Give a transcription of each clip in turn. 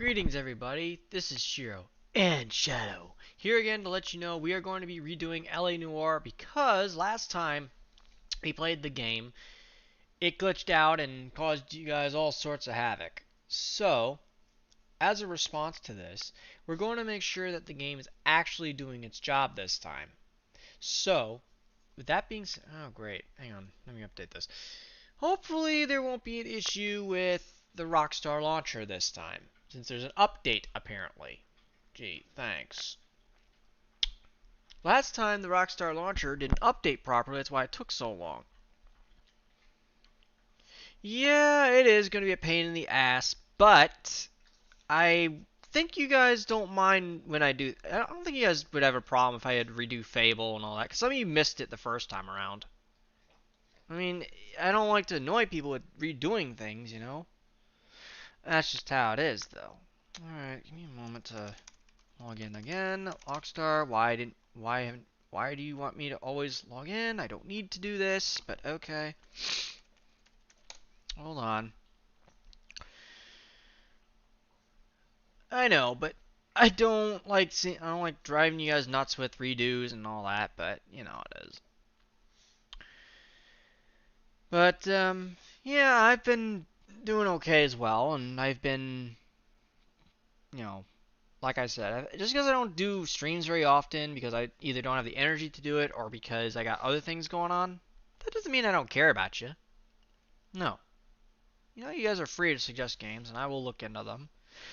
Greetings everybody, this is Shiro and Shadow here again to let you know we are going to be redoing LA Noire because last time we played the game it glitched out and caused you guys all sorts of havoc. So as a response to this, we're going to make sure that the game is actually doing its job this time. So with that being said, oh great, hang on, let me update this. Hopefully there won't be an issue with the Rockstar launcher this time, since there's an update apparently. Gee, thanks. Last time the Rockstar launcher didn't update properly, that's why it took so long. Yeah, it is going to be a pain in the ass, but I think you guys don't mind when I do. I don't think you guys would have a problem if I had to redo Fable and all that, because some of you missed it the first time around. I mean, I don't like to annoy people with redoing things, you know? That's just how it is, though. Alright, give me a moment to log in again. Rockstar, why do you want me to always log in? I don't need to do this, but okay. Hold on. I know, but I don't like driving you guys nuts with redos and all that, but you know it is. But yeah, I've been doing okay as well, and I've been, you know, like I said, just because I don't do streams very often because I either don't have the energy to do it or because I got other things going on, that doesn't mean I don't care about you. No. You know, you guys are free to suggest games, and I will look into them.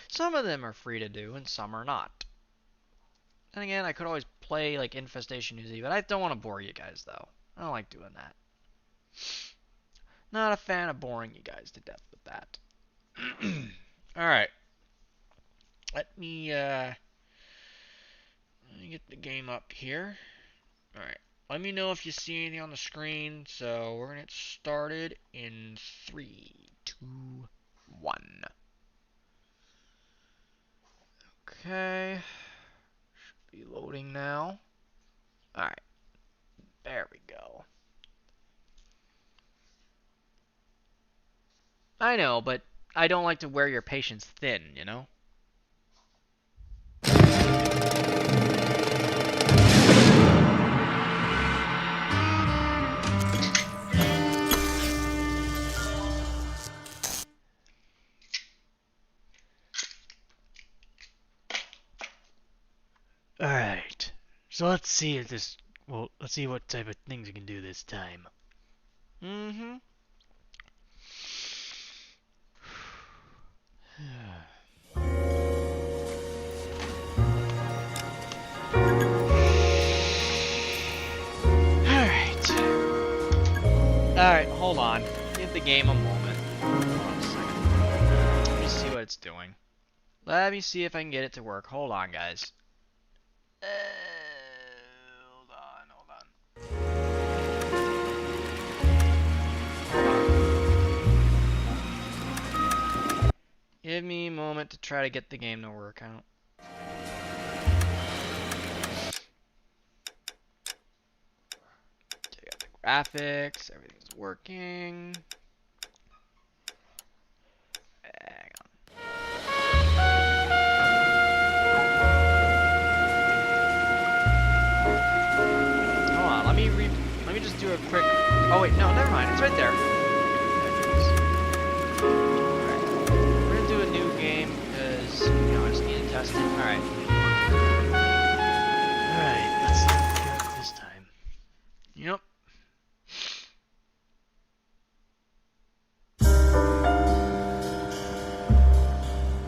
Some of them are free to do, and some are not. And again, I could always play, like, Infestation Uzi, but I don't want to bore you guys, though. I don't like doing that. Not a fan of boring you guys to death with that. Alright. Let me get the game up here. Alright. Let me know if you see anything on the screen. So we're gonna get started in 3, 2, 1. Okay. Should be loading now. Alright. There we go. I know, but I don't like to wear your patience thin, you know? Alright, so let's see if this, well, let's see what type of things we can do this time. Alright, hold on. Give the game a moment. Hold on a second. Let me see what it's doing. Let me see if I can get it to work. Hold on, guys. Hold on. Give me a moment to try to get the game to work out. Check out the graphics. Everything's working. Hang on. Hold on. Let me just do a quick. Oh wait, no, never mind. It's right there. Testing. Alright. Alright, let's get it this time. Yep.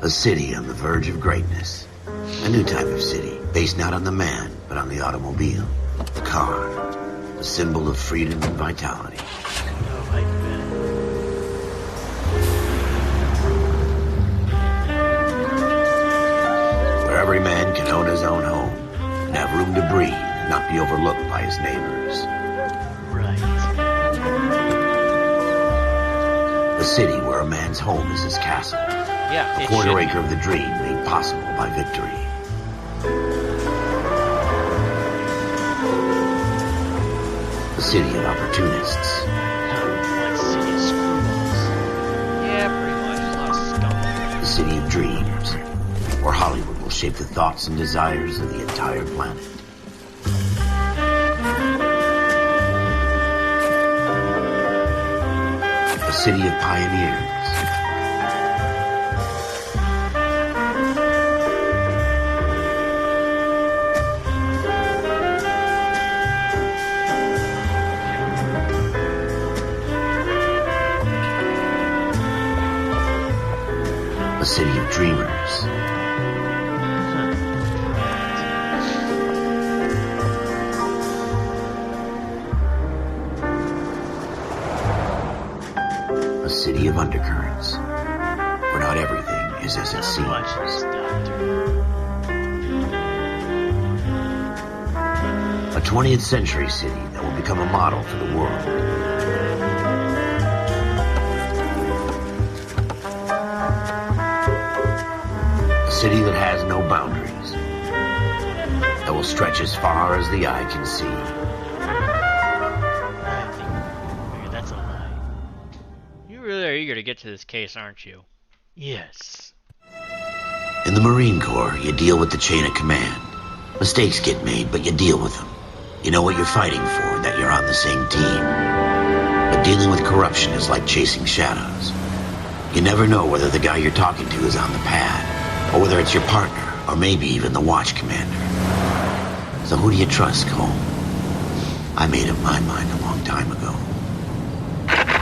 A city on the verge of greatness. A new type of city, based not on the man, but on the automobile. The car. The symbol of freedom and vitality. Every man can own his own home and have room to breathe and not be overlooked by his neighbors. Right. A city where a man's home is his castle. Yeah, a quarter acre of the dream made possible by victory. A city of opportunists. Like city of screwballs. Yeah, pretty much. A lot of scum. A city of dreams shape the thoughts and desires of the entire planet. A city of pioneers. A city of dreamers. A city of undercurrents, where not everything is as it seems. A 20th century city that will become a model for the world. A city that has no boundaries, that will stretch as far as the eye can see. That's a lie. You really are eager to get to this case, aren't you? Yes. In the Marine Corps, you deal with the chain of command. Mistakes get made, but you deal with them. You know what you're fighting for, that you're on the same team. But dealing with corruption is like chasing shadows. You never know whether the guy you're talking to is on the pad, or whether it's your partner, or maybe even the watch commander. So who do you trust, Cole? I made up my mind a long time ago.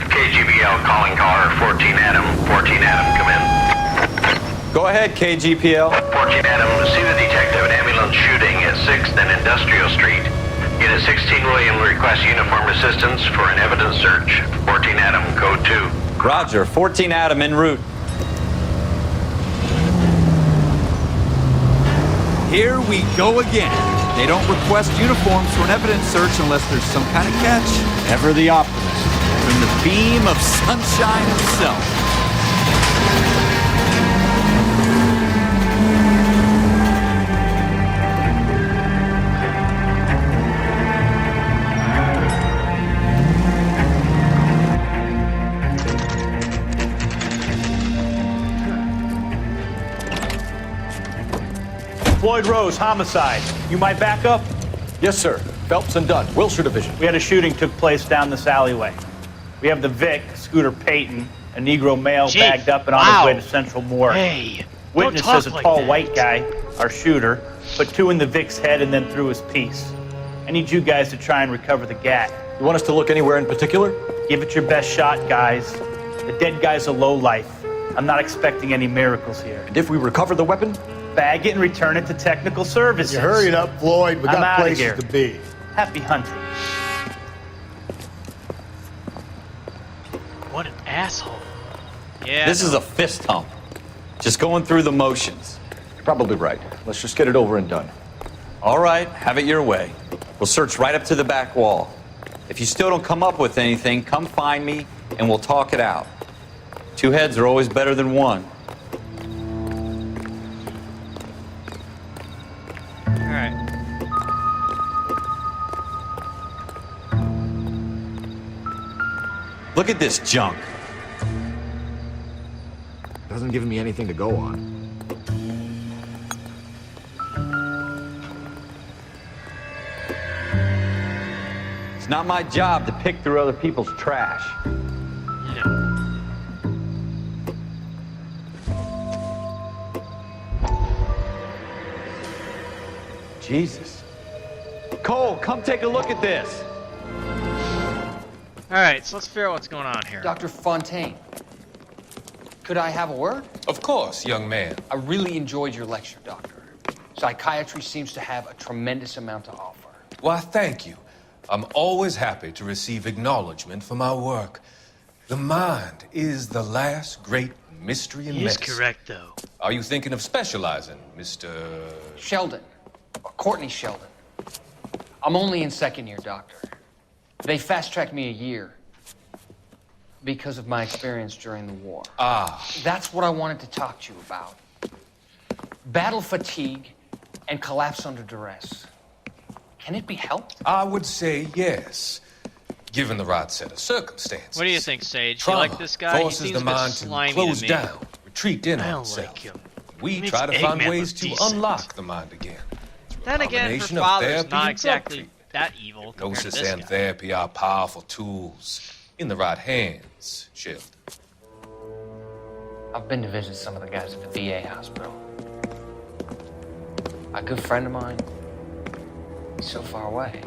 KGBL calling caller 14 Adam. 14 Adam, come in. Go ahead, KGPL. 14 Adam, see the detective, an ambulance shooting at 6th and Industrial Street. Unit 16 William requests uniform assistance for an evidence search. 14 Adam, code 2. Roger, 14 Adam en route. Here we go again. They don't request uniforms for an evidence search unless there's some kind of catch. Ever the optimist. From the beam of sunshine himself. Floyd Rose, homicide. You might back up? Yes, sir. Phelps and Dunn, Wilshire Division. We had a shooting took place down this alleyway. We have the Vic, Scooter Payton, a Negro male Chief, bagged up and on his way to Central Morgue. Hey, Witness don't is a talk like tall that. white guy, our shooter, put 2 in the Vic's head and then threw his piece. I need you guys to try and recover the gat. You want us to look anywhere in particular? Give it your best shot, guys. The dead guy's a lowlife. I'm not expecting any miracles here. And if we recover the weapon? Bag it and return it to technical services. You hurried up, Floyd. We I'm got outta places here. to be. Happy hunting. What an asshole. Yeah. This is a fist hump. Just going through the motions. You're probably right. Let's just get it over and done. All right, have it your way. We'll search right up to the back wall. If you still don't come up with anything, come find me and we'll talk it out. 2 heads are always better than 1. All right. Look at this junk. Doesn't give me anything to go on. It's not my job to pick through other people's trash. No. Jesus. Cole, come take a look at this. All right, so let's figure out what's going on here. Dr. Fontaine, could I have a word? Of course, young man. I really enjoyed your lecture, Doctor. Psychiatry seems to have a tremendous amount to offer. Why, thank you. I'm always happy to receive acknowledgement for my work. The mind is the last great mystery and He is medicine. correct, though. Are you thinking of specializing, Mr. Sheldon, or Courtney Sheldon. I'm only in 2nd year, Doctor. They fast-tracked me a year because of my experience during the war. Ah, That's what I wanted to talk to you about. Battle fatigue and collapse under duress. Can it be helped? I would say yes, given the right set of circumstances. What do you think, Sage? Trauma You like this guy? He forces seems the a bit mind to slimy close to me. down, retreat in I on don't itself. like him. We Makes try to find Eggman ways look to decent. unlock the mind again. through a Then again, her combination of father's therapy not and drug exactly treatment. that evil compared to Hypnosis this and guy. therapy are powerful tools in the right hands, Sheldon. I've been to visit some of the guys at the VA hospital. A good friend of mine, he's so far away.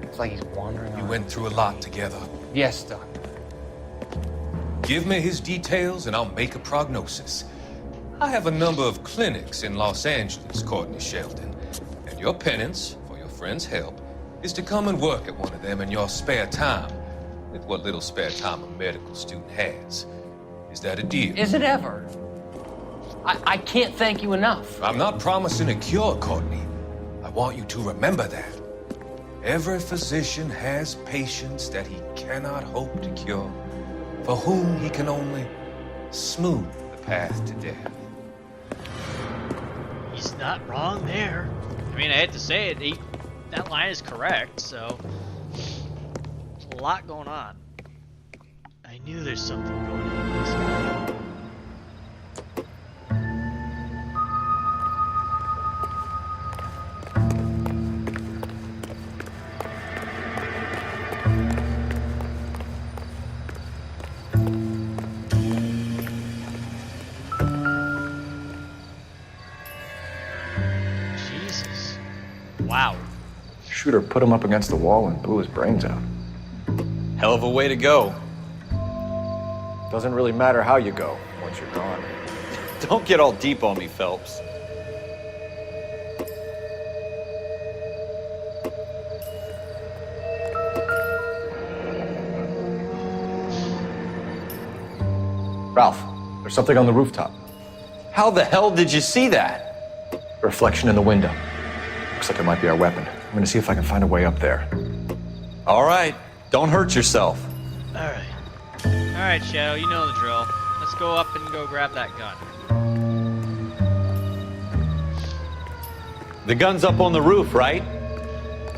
It's like he's wandering You around. went through a lot together. Yes, Doctor. Give me his details and I'll make a prognosis. I have a number of clinics in Los Angeles, Courtney Sheldon. And your penance, for your friend's help, is to come and work at one of them in your spare time. With what little spare time a medical student has. Is that a deal? Is it ever? I can't thank you enough. I'm not promising a cure, Courtney. I want you to remember that. Every physician has patients that he cannot hope to cure, for whom he can only smooth the path to death. He's not wrong there. I mean, I hate to say it, that line is correct, so there's a lot going on. I knew there's something going on with this guy. Jesus. Wow. Shooter put him up against the wall and blew his brains out. Hell of a way to go. Doesn't really matter how you go once you're gone. Don't get all deep on me, Phelps. Ralph, there's something on the rooftop. How the hell did you see that? A reflection in the window. Looks like it might be our weapon. I'm gonna see if I can find a way up there. All right, don't hurt yourself. Alright. Alright, Shadow, you know the drill. Let's go up and go grab that gun. The gun's up on the roof, right?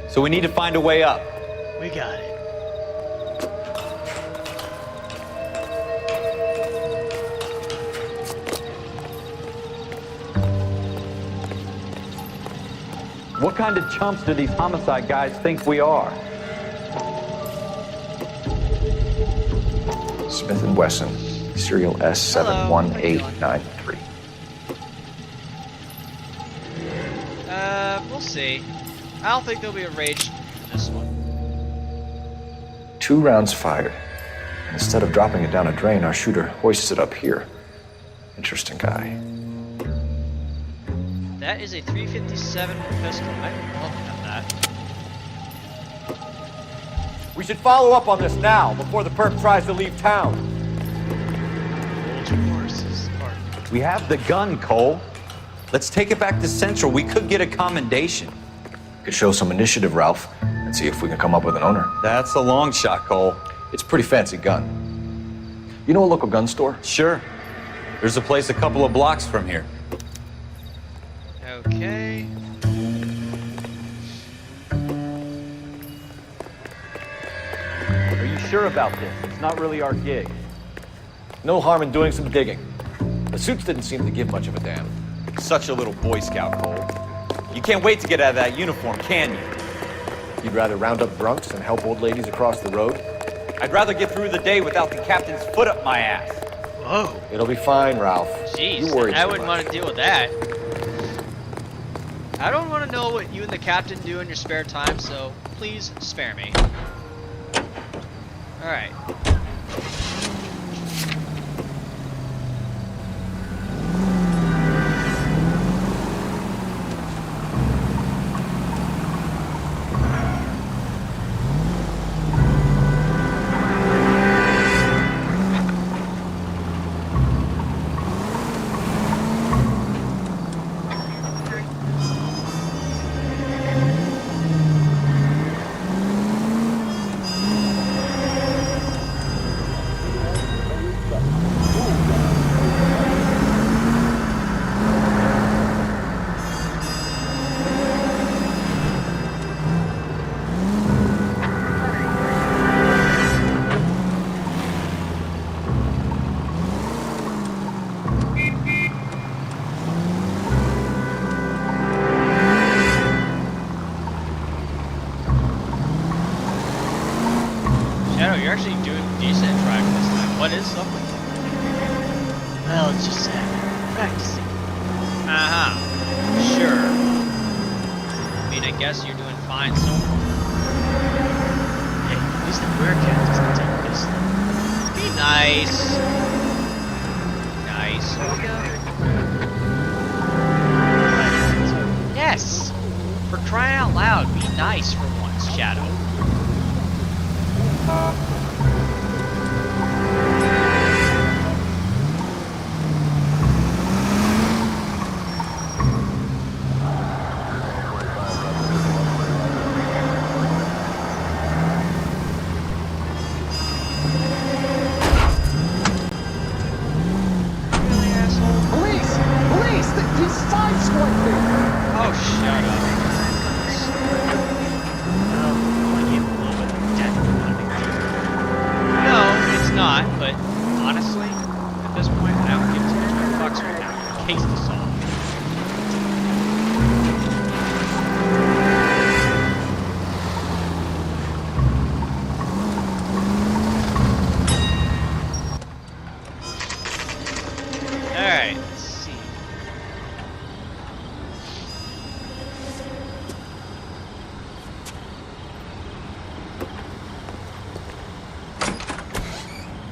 So we need to find a way up. We got it. What kind of chumps do these homicide guys think we are? Smith & Wesson, serial S71893. We'll see. I don't think there'll be a rage in this one. 2 rounds fired. And instead of dropping it down a drain, our shooter hoists it up here. Interesting guy. That is a 357 pistol. I'm looking at that. We should follow up on this now, before the perp tries to leave town. Hold your horses. We have the gun, Cole. Let's take it back to Central. We could get a commendation. Could show some initiative, Ralph, and see if we can come up with an owner. That's a long shot, Cole. It's a pretty fancy gun. You know a local gun store? Sure. There's a place a couple of blocks from here. Okay. Are you sure about this? It's not really our gig. No harm in doing some digging. The suits didn't seem to give much of a damn. Such a little Boy Scout, Cole. You can't wait to get out of that uniform, can you? You'd rather round up drunks than help old ladies across the road? I'd rather get through the day without the captain's foot up my ass. Whoa. It'll be fine, Ralph. Jeez, You worry I too wouldn't much. want to deal with that. I don't want to know what you and the captain do in your spare time, so please spare me. Alright. What is up with you? Well, it's just practicing. Sure. I mean, I guess you're doing fine so far. Hey, at least the Werecat doesn't take this thing. Be nice. Nice. Yes! For crying out loud, be nice for once, Shadow. Oh, shut up. No, it's not, but honestly, at this point, I don't give two fucks right now. Case to solve. Alright, let's see.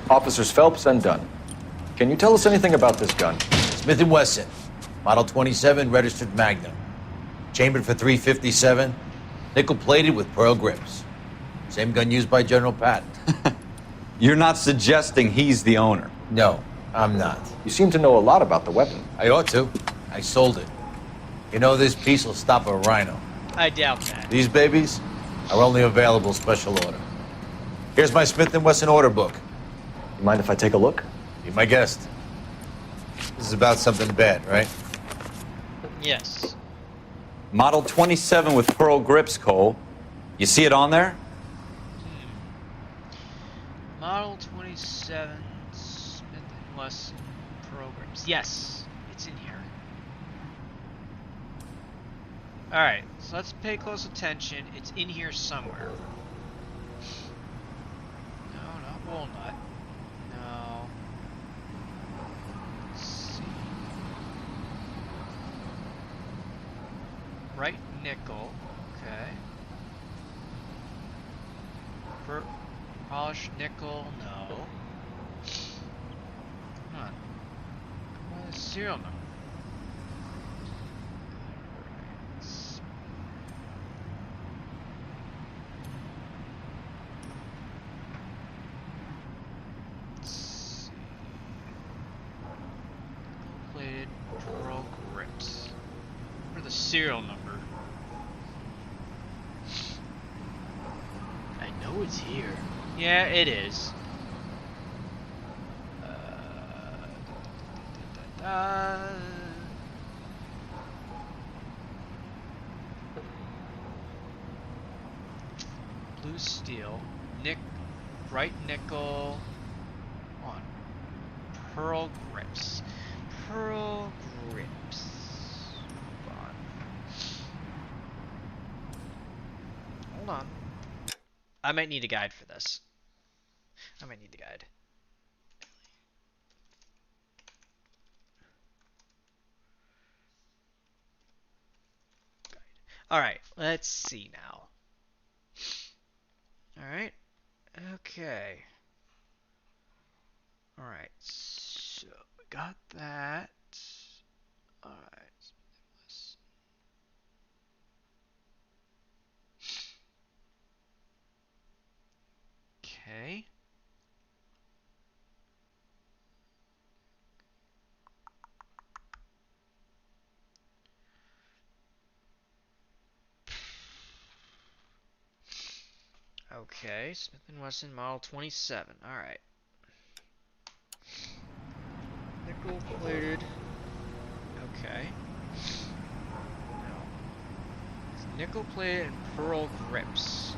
Officers Phelps and Dunn. Can you tell us anything about this gun? Smith & Wesson, Model 27, registered Magnum. Chambered for .357, nickel-plated with pearl grips. Same gun used by General Patton. You're not suggesting he's the owner? No, I'm not. You seem to know a lot about the weapon. I ought to. I sold it. You know, this piece will stop a rhino. I doubt that. These babies are only available special order. Here's my Smith & Wesson order book. You mind if I take a look? Be my guest. This is about something bad, right? Yes. Model 27 with pearl grips, Cole. You see it on there? Model 27 Smith & Wesson programs. Yes, it's in here. Alright, so let's pay close attention. It's in here somewhere. No, not walnut. No. Let's see. Right nickel. Okay. Polished nickel, no. Come on. Come on, serial number. Let's see. Nickel-plated pearl grips. For the serial number. I know it's here. Yeah, it is. Blue steel, bright nickel, on pearl grips. Pearl grips. Hold on. I might need a guide for this. I might need the guide. Alright, let's see now. Alright. Okay. Alright, so we got that. Alright. Okay. Okay, Smith & Wesson Model 27. Alright. Nickel-plated. Okay. No. It's nickel-plated and pearl grips.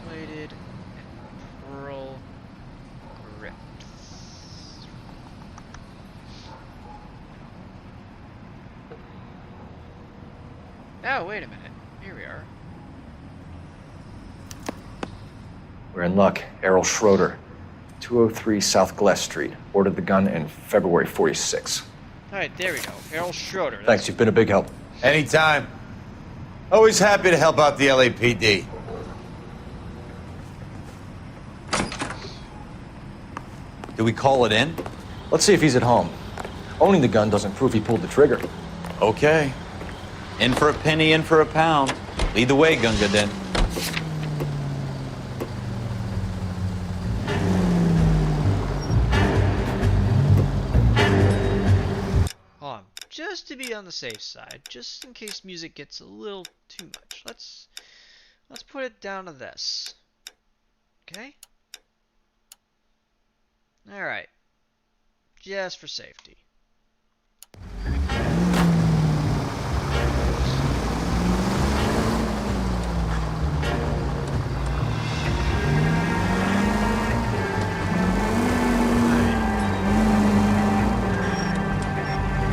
Nickel-plated and pearl grips. Oh, wait a minute. Here we are. We're in luck. Errol Schroeder. 203 South Glass Street. Ordered the gun in February 46. All right, there we go. Errol Schroeder. Thanks, you've been a big help. Anytime. Always happy to help out the LAPD. Do we call it in? Let's see if he's at home. Owning the gun doesn't prove he pulled the trigger. Okay. In for a penny, in for a pound. Lead the way, Gunga Den. Hold on. Just to be on the safe side, just in case music gets a little too much. Let's put it down to this. Okay? Alright. Just for safety.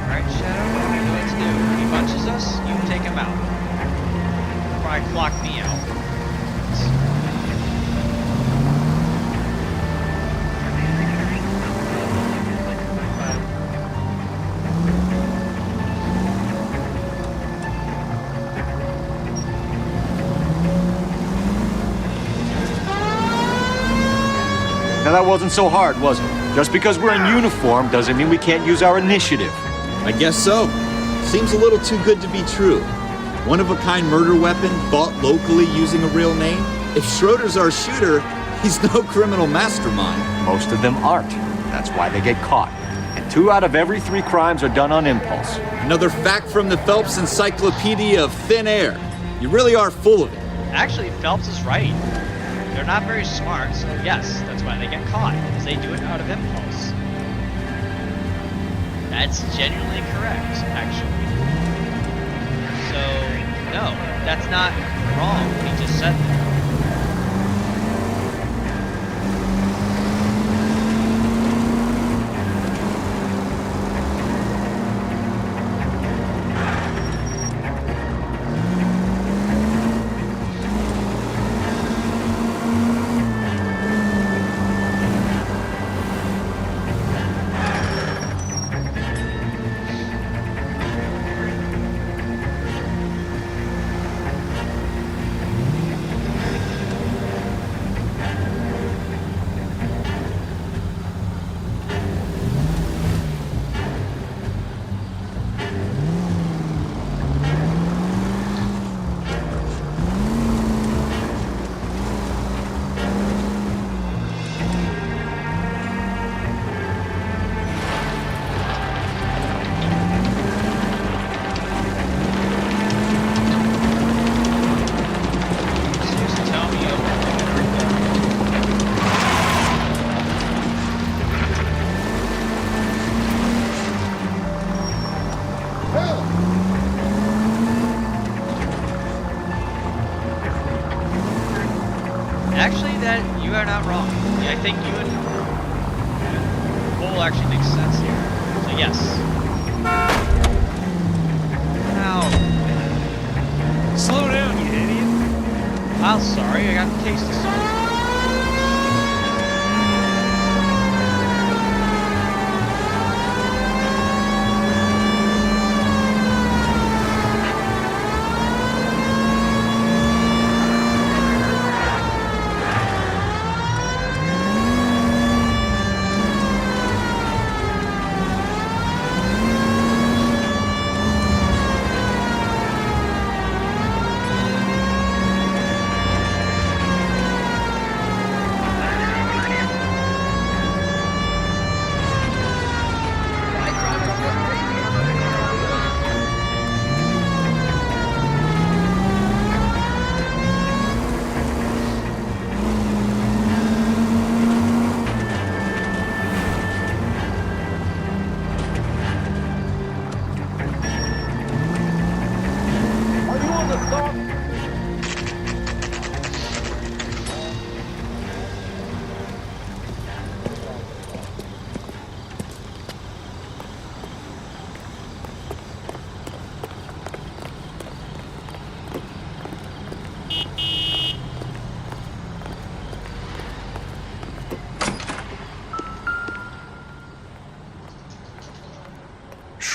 Alright, Shadow, what do let's do? If he punches us, you can take him out. Probably clock me out. Now that wasn't so hard, was it? Just because we're in uniform doesn't mean we can't use our initiative. I guess so. Seems a little too good to be true. One-of-a-kind murder weapon bought locally using a real name? If Schroeder's our shooter, he's no criminal mastermind. Most of them aren't. That's why they get caught. And 2 out of every 3 crimes are done on impulse. Another fact from the Phelps Encyclopedia of Thin Air. You really are full of it. Actually, Phelps is right. They're not very smart, so yes, that's why they get caught, because they do it out of impulse. That's genuinely correct, actually. So, no, that's not wrong what he just said there. Actually, that you are not wrong. I think you and Cole actually makes sense here. So yes. Ow. Slow down, you idiot. I'm sorry, I got the case to solve.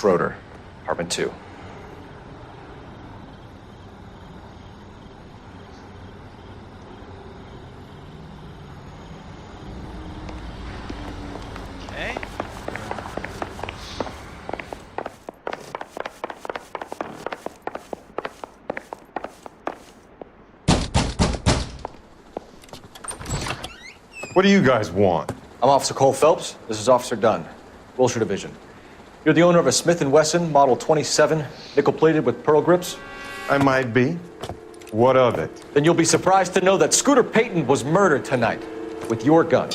Schroeder, apartment 2. Okay. What do you guys want? I'm Officer Cole Phelps. This is Officer Dunn, Wilshire Division. You're the owner of a Smith & Wesson Model 27, nickel-plated with pearl grips? I might be. What of it? Then you'll be surprised to know that Scooter Payton was murdered tonight with your gun.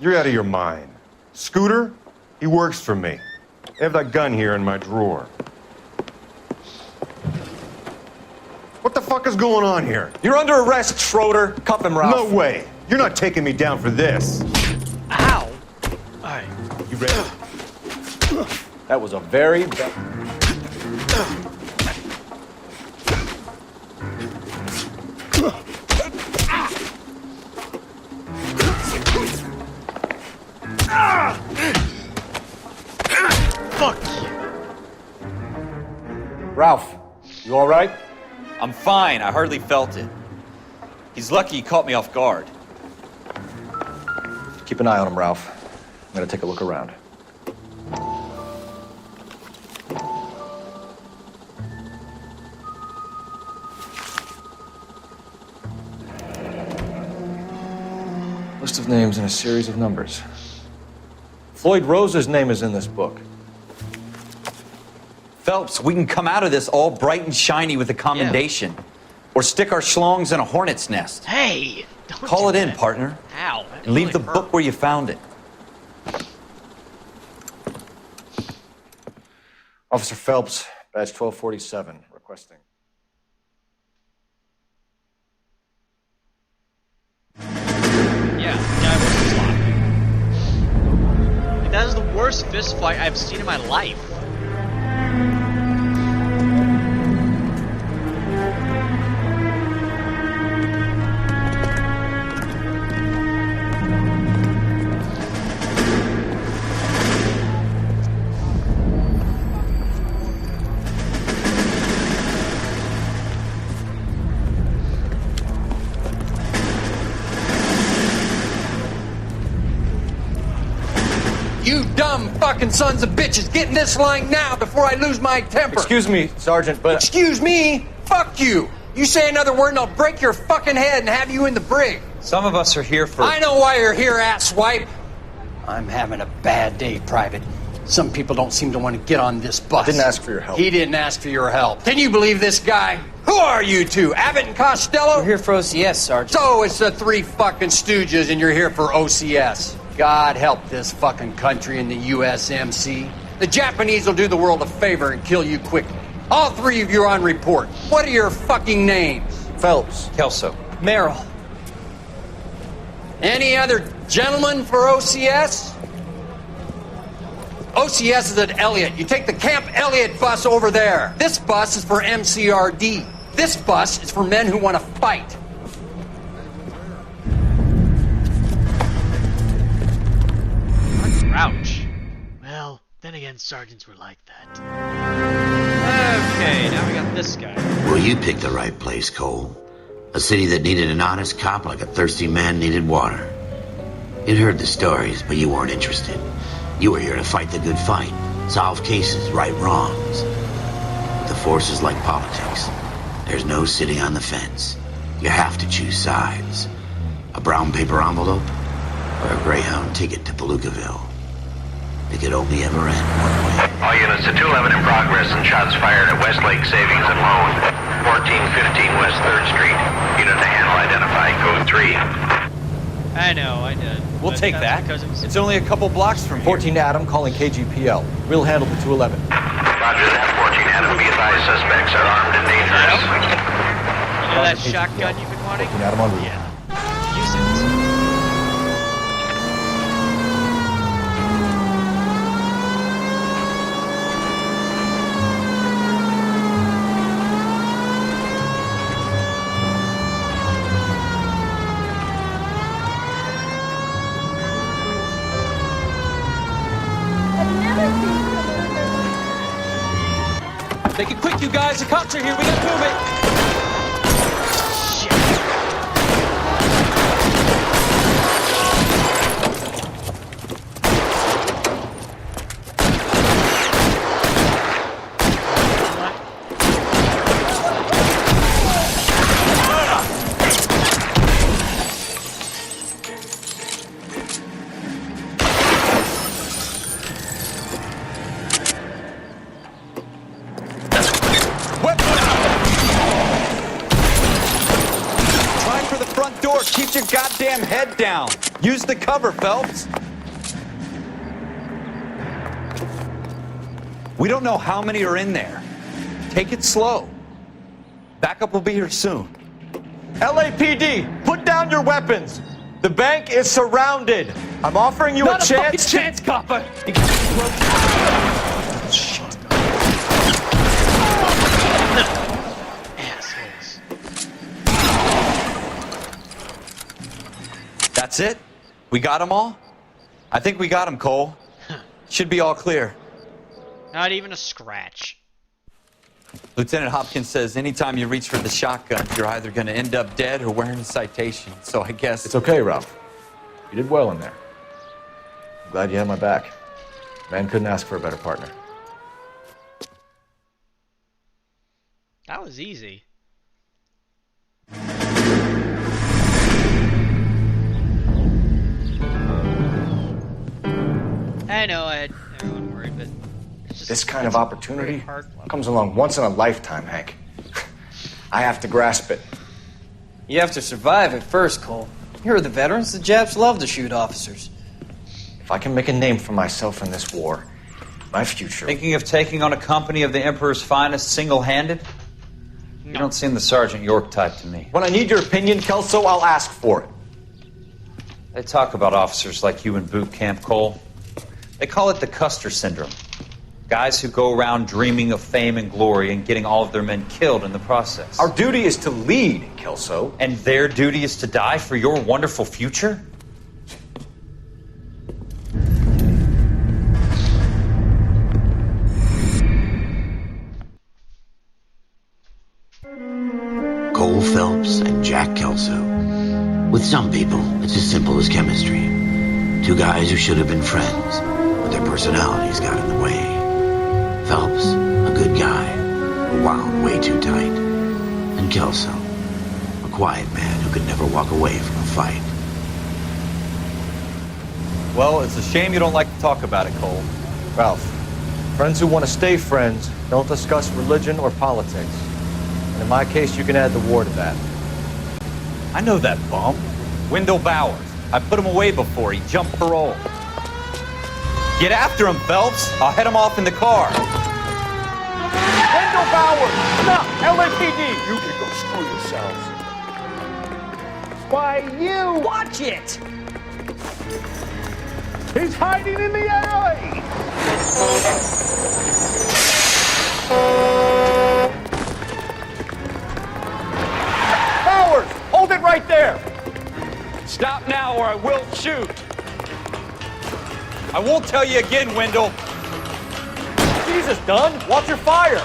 You're out of your mind. Scooter? He works for me. I have that gun here in my drawer. What the fuck is going on here? You're under arrest, Schroeder. Cuff him, Ralph. No way. You're not taking me down for this. Ow! Alright. You ready? That was a very bad... Fuck you! Ralph, you all right? I'm fine. I hardly felt it. He's lucky he caught me off guard. Keep an eye on him, Ralph. I'm gonna take a look around. List of names and a series of numbers. Floyd Rose's name is in this book. Phelps, we can come out of this all bright and shiny with a commendation. Or stick our schlongs in a hornet's nest. Hey! Don't Call it do in, that. partner. Ow. And leave the book where you found it. Officer Phelps, badge 1247, requesting. Yeah, the guy was sloppy. Like, that is the worst fist fight I've seen in my life. You dumb fucking sons of bitches, get in this line now before I lose my temper. Excuse me, Sergeant, but... Excuse me? Fuck you. You say another word and I'll break your fucking head and have you in the brig. Some of us are here for... I know why you're here, asswipe. I'm having a bad day, Private. Some people don't seem to want to get on this bus. Didn't ask for your help. He didn't ask for your help. Can you believe this guy? Who are you two? Abbott and Costello? We're here for OCS, Sergeant. So it's the three fucking stooges and you're here for OCS. God help this fucking country and the USMC. The Japanese will do the world a favor and kill you quickly. All three of you are on report. What are your fucking names? Phelps. Kelso. Merrill. Any other gentlemen for OCS? OCS is at Elliott. You take the Camp Elliott bus over there. This bus is for MCRD. This bus is for men who want to fight. Ouch. Well, then again, sergeants were like that. Okay, now we got this guy. Well, you picked the right place, Cole. A city that needed an honest cop like a thirsty man needed water. You'd heard the stories, but you weren't interested. You were here to fight the good fight, solve cases, right wrongs. The force is like politics. There's no sitting on the fence. You have to choose sides. A brown paper envelope or a Greyhound ticket to Palookaville. It could only ever end one way. All units to 211 in progress and shots fired at Westlake Savings and Loan, 1415 West 3rd Street. Unit to handle identified, code 3. I know, I did. We'll But take that's that. because it was- It's only a couple blocks from here. 14 Adam calling KGPL. We'll handle the 211. Roger that, 14 Adam. Be advised, suspects are armed and dangerous. You know that shotgun you've been wanting? 14 Adam on route. Yeah. Use it. Make it quick, you guys. The cops are here. We gotta move it. Keep your goddamn head down. Use the cover, Phelps. We don't know how many are in there. Take it slow. Backup will be here soon. LAPD, put down your weapons. The bank is surrounded. I'm offering you Not a chance. Fucking chance, copper. That's it? We got them all? I think we got them, Cole. Should be all clear. Not even a scratch. Lieutenant Hopkins says anytime you reach for the shotgun, you're either going to end up dead or wearing a citation. So I guess... It's okay, Ralph. You did well in there. I'm glad you had my back. Man couldn't ask for a better partner. That was easy. I know I had everyone worried, but it's just, This kind of opportunity hard. comes along once in a lifetime, Hank. I have to grasp it. You have to survive it first, Cole. Here are the veterans. The Japs love to shoot officers. If I can make a name for myself in this war, my future... Thinking of taking on a company of the Emperor's finest single-handed? No. You don't seem the Sergeant York type to me. When I need your opinion, Kelso, I'll ask for it. They talk about officers like you in boot camp, Cole. They call it the Custer Syndrome. Guys who go around dreaming of fame and glory and getting all of their men killed in the process. Our duty is to lead, Kelso. And their duty is to die for your wonderful future? Cole Phelps and Jack Kelso. With some people, it's as simple as chemistry. Two guys who should have been friends, but their personalities got in the way. Phelps, a good guy, wound way too tight. And Kelso, a quiet man who could never walk away from a fight. Well, it's a shame you don't like to talk about it, Cole. Ralph, friends who want to stay friends don't discuss religion or politics. And in my case, you can add the war to that. I know that bum. Wendell Bowers. I put him away before he jumped parole. Get after him, Phelps. I'll head him off in the car. Wendell Bowers! No! LAPD! You can go screw yourselves. Why, you! Watch it! He's hiding in the alley! Bowers! Hold it right there! Stop now or I will shoot. I won't tell you again, Wendell. Jesus, Dunn! Watch your fire!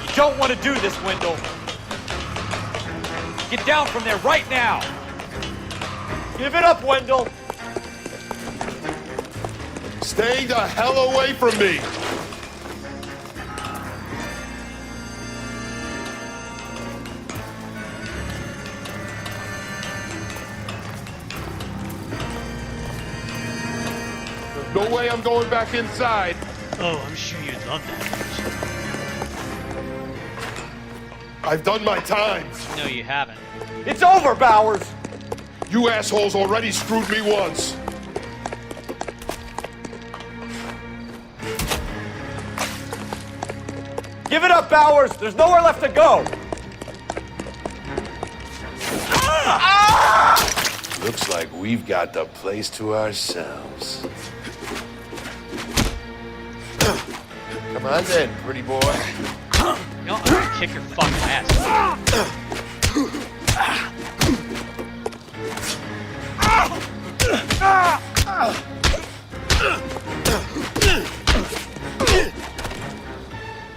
You don't want to do this, Wendell. Get down from there right now. Give it up, Wendell! Stay the hell away from me! There's no way I'm going back inside. Oh, I'm sure you'd love that. I've done my time. No, you haven't. It's over, Bowers! You assholes already screwed me once. Give it up, Bowers! There's nowhere left to go! Looks like we've got the place to ourselves. Come on then, pretty boy. You know, I'm gonna kick your fucking ass.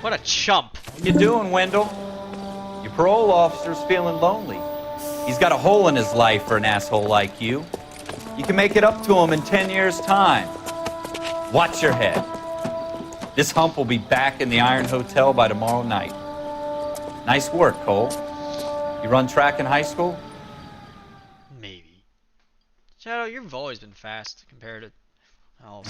What a chump. How you doing, Wendell? Your parole officer's feeling lonely. He's got a hole in his life for an asshole like you. You can make it up to him in 10 years' time. Watch your head. This hump will be back in the Iron Hotel by tomorrow night. Nice work, Cole. You run track in high school? Maybe. Shadow, you've always been fast compared to else.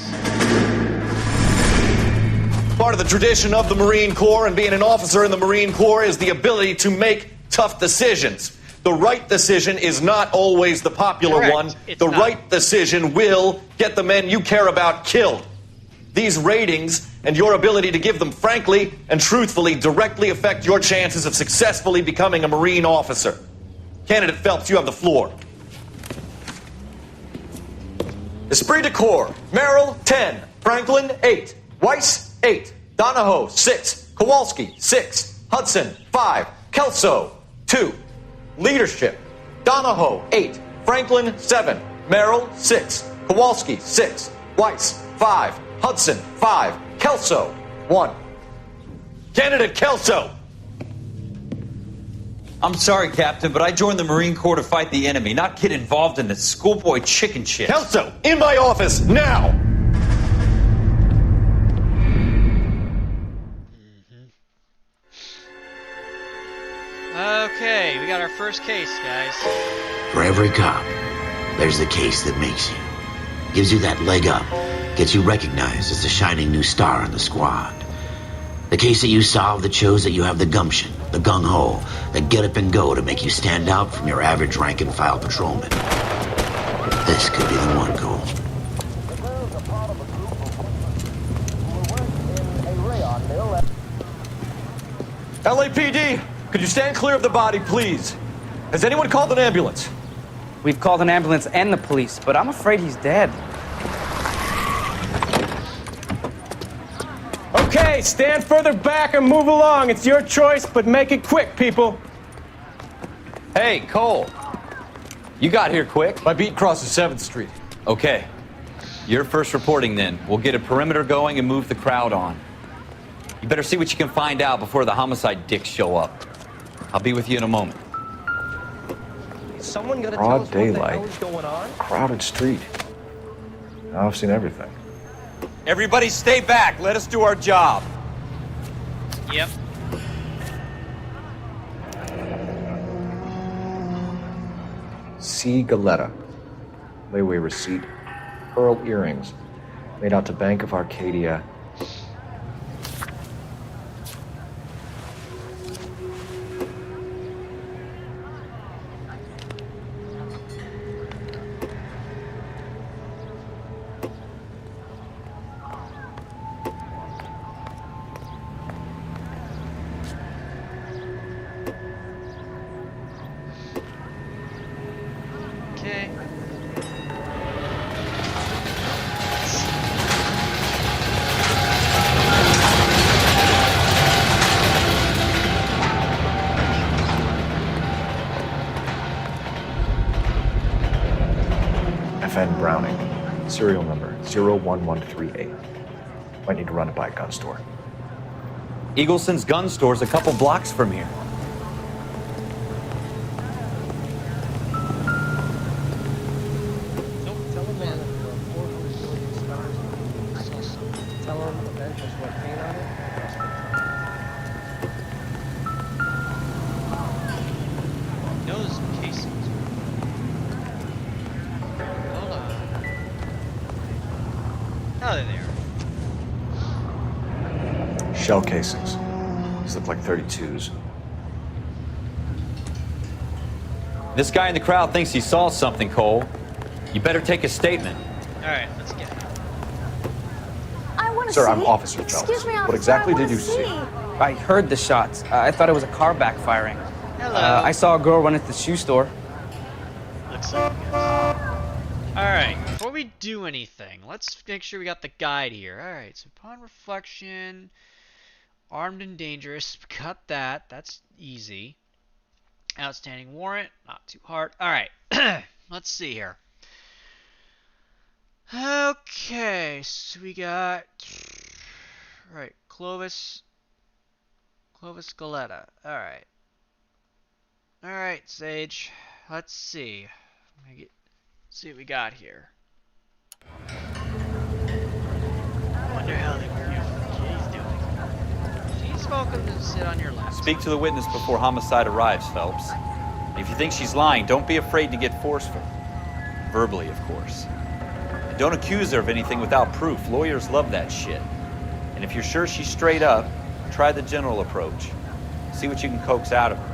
Part of the tradition of the Marine Corps and being an officer in the Marine Corps is the ability to make tough decisions. The right decision is not always the popular one. The right decision will get the men you care about killed. These ratings and your ability to give them frankly and truthfully directly affect your chances of successfully becoming a Marine officer. Candidate Phelps, you have the floor. Esprit de Corps, Merrill, 10. Franklin, 8. Weiss, 8. Donahoe, 6. Kowalski, 6. Hudson, 5. Kelso, 2. Leadership, Donahoe, 8. Franklin, 7. Merrill, 6. Kowalski, 6. Weiss, 5. Hudson, 5. Kelso, 1. Candidate Kelso! I'm sorry, Captain, but I joined the Marine Corps to fight the enemy, not get involved in this schoolboy chicken shit. Kelso, in my office, now! Okay, we got our first case, guys. For every cop, there's the case that makes you. Gives you that leg up. Gets you recognized as the shining new star in the squad. The case that you solve that shows that you have the gumption, the gung-ho, the get up and go to make you stand out from your average rank-and-file patrolman. This could be the one, Cole. LAPD, could you stand clear of the body, please? Has anyone called an ambulance? We've called an ambulance and the police, but I'm afraid he's dead. Okay, stand further back and move along. It's your choice, but make it quick, people. Hey, Cole. You got here quick. My beat crosses 7th Street. Okay. You're first reporting then. We'll get a perimeter going and move the crowd on. You better see what you can find out before the homicide dicks show up. I'll be with you in a moment. Someone gotta tell us what the hell is going on? Crowded street. Now I've seen everything. Everybody stay back. Let us do our job. Yep. C. Galetta. Layaway receipt. Pearl earrings. Made out to Bank of Arcadia. Okay. FN Browning. Serial number 01138. Might need to run it by a gun store. Eagleson's gun store's a couple blocks from here. Those casings. Hold on. Oh, there they are. Shell casings. These look like 32s. This guy in the crowd thinks he saw something, Cole. You better take a statement. Alright, let's get it. I want to Sir, see. I'm Officer Phelps. Excuse me, officer. What exactly I did wanna you see? I heard the shots. I thought it was a car backfiring. Hello. I saw a girl run into the shoe store. Looks like it. Alright, before we do anything, let's make sure we got the guide here. Alright, so upon reflection, armed and dangerous, cut that. That's easy. Outstanding warrant, not too hard. Alright, let's see here. Okay, so we got... Right, Clovis. Clovis Scaletta. Alright. Alright, Sage. Let's see. See what we got here. I wonder how the kitty's doing. She's welcome to sit on your lap. Speak to the witness before homicide arrives, Phelps. If you think she's lying, don't be afraid to get forceful. Verbally, of course. And don't accuse her of anything without proof. Lawyers love that shit. And if you're sure she's straight up, try the general approach. See what you can coax out of her.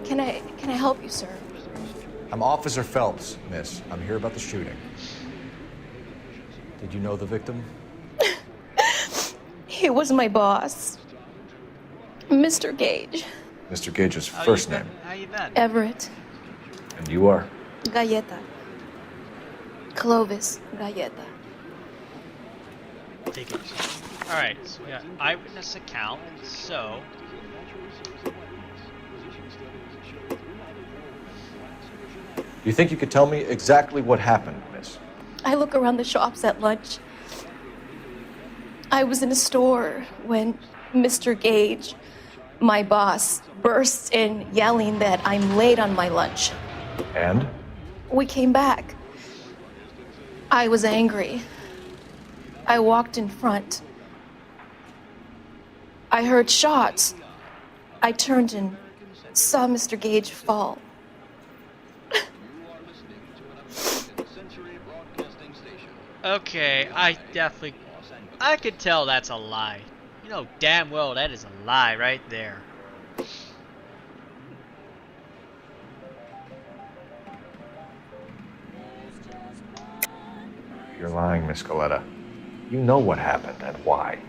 Can I help you, sir? I'm Officer Phelps, miss. I'm here about the shooting. Did you know the victim? He was my boss, Mr. Gage. Mr. Gage's first name. How you been? Everett. And you are? Galleta. Clovis Galleta. Take it. Alright, so we got eyewitness account, so... Do you think you could tell me exactly what happened, miss? I look around the shops at lunch. I was in a store when Mr. Gage, my boss, bursts in yelling that I'm late on my lunch. And? We came back. I was angry. I walked in front. I heard shots. I turned and saw Mr. Gage fall. Okay, I could tell that's a lie. You know damn well that is a lie right there. You're lying, Miss Scaletta. You know what happened and why.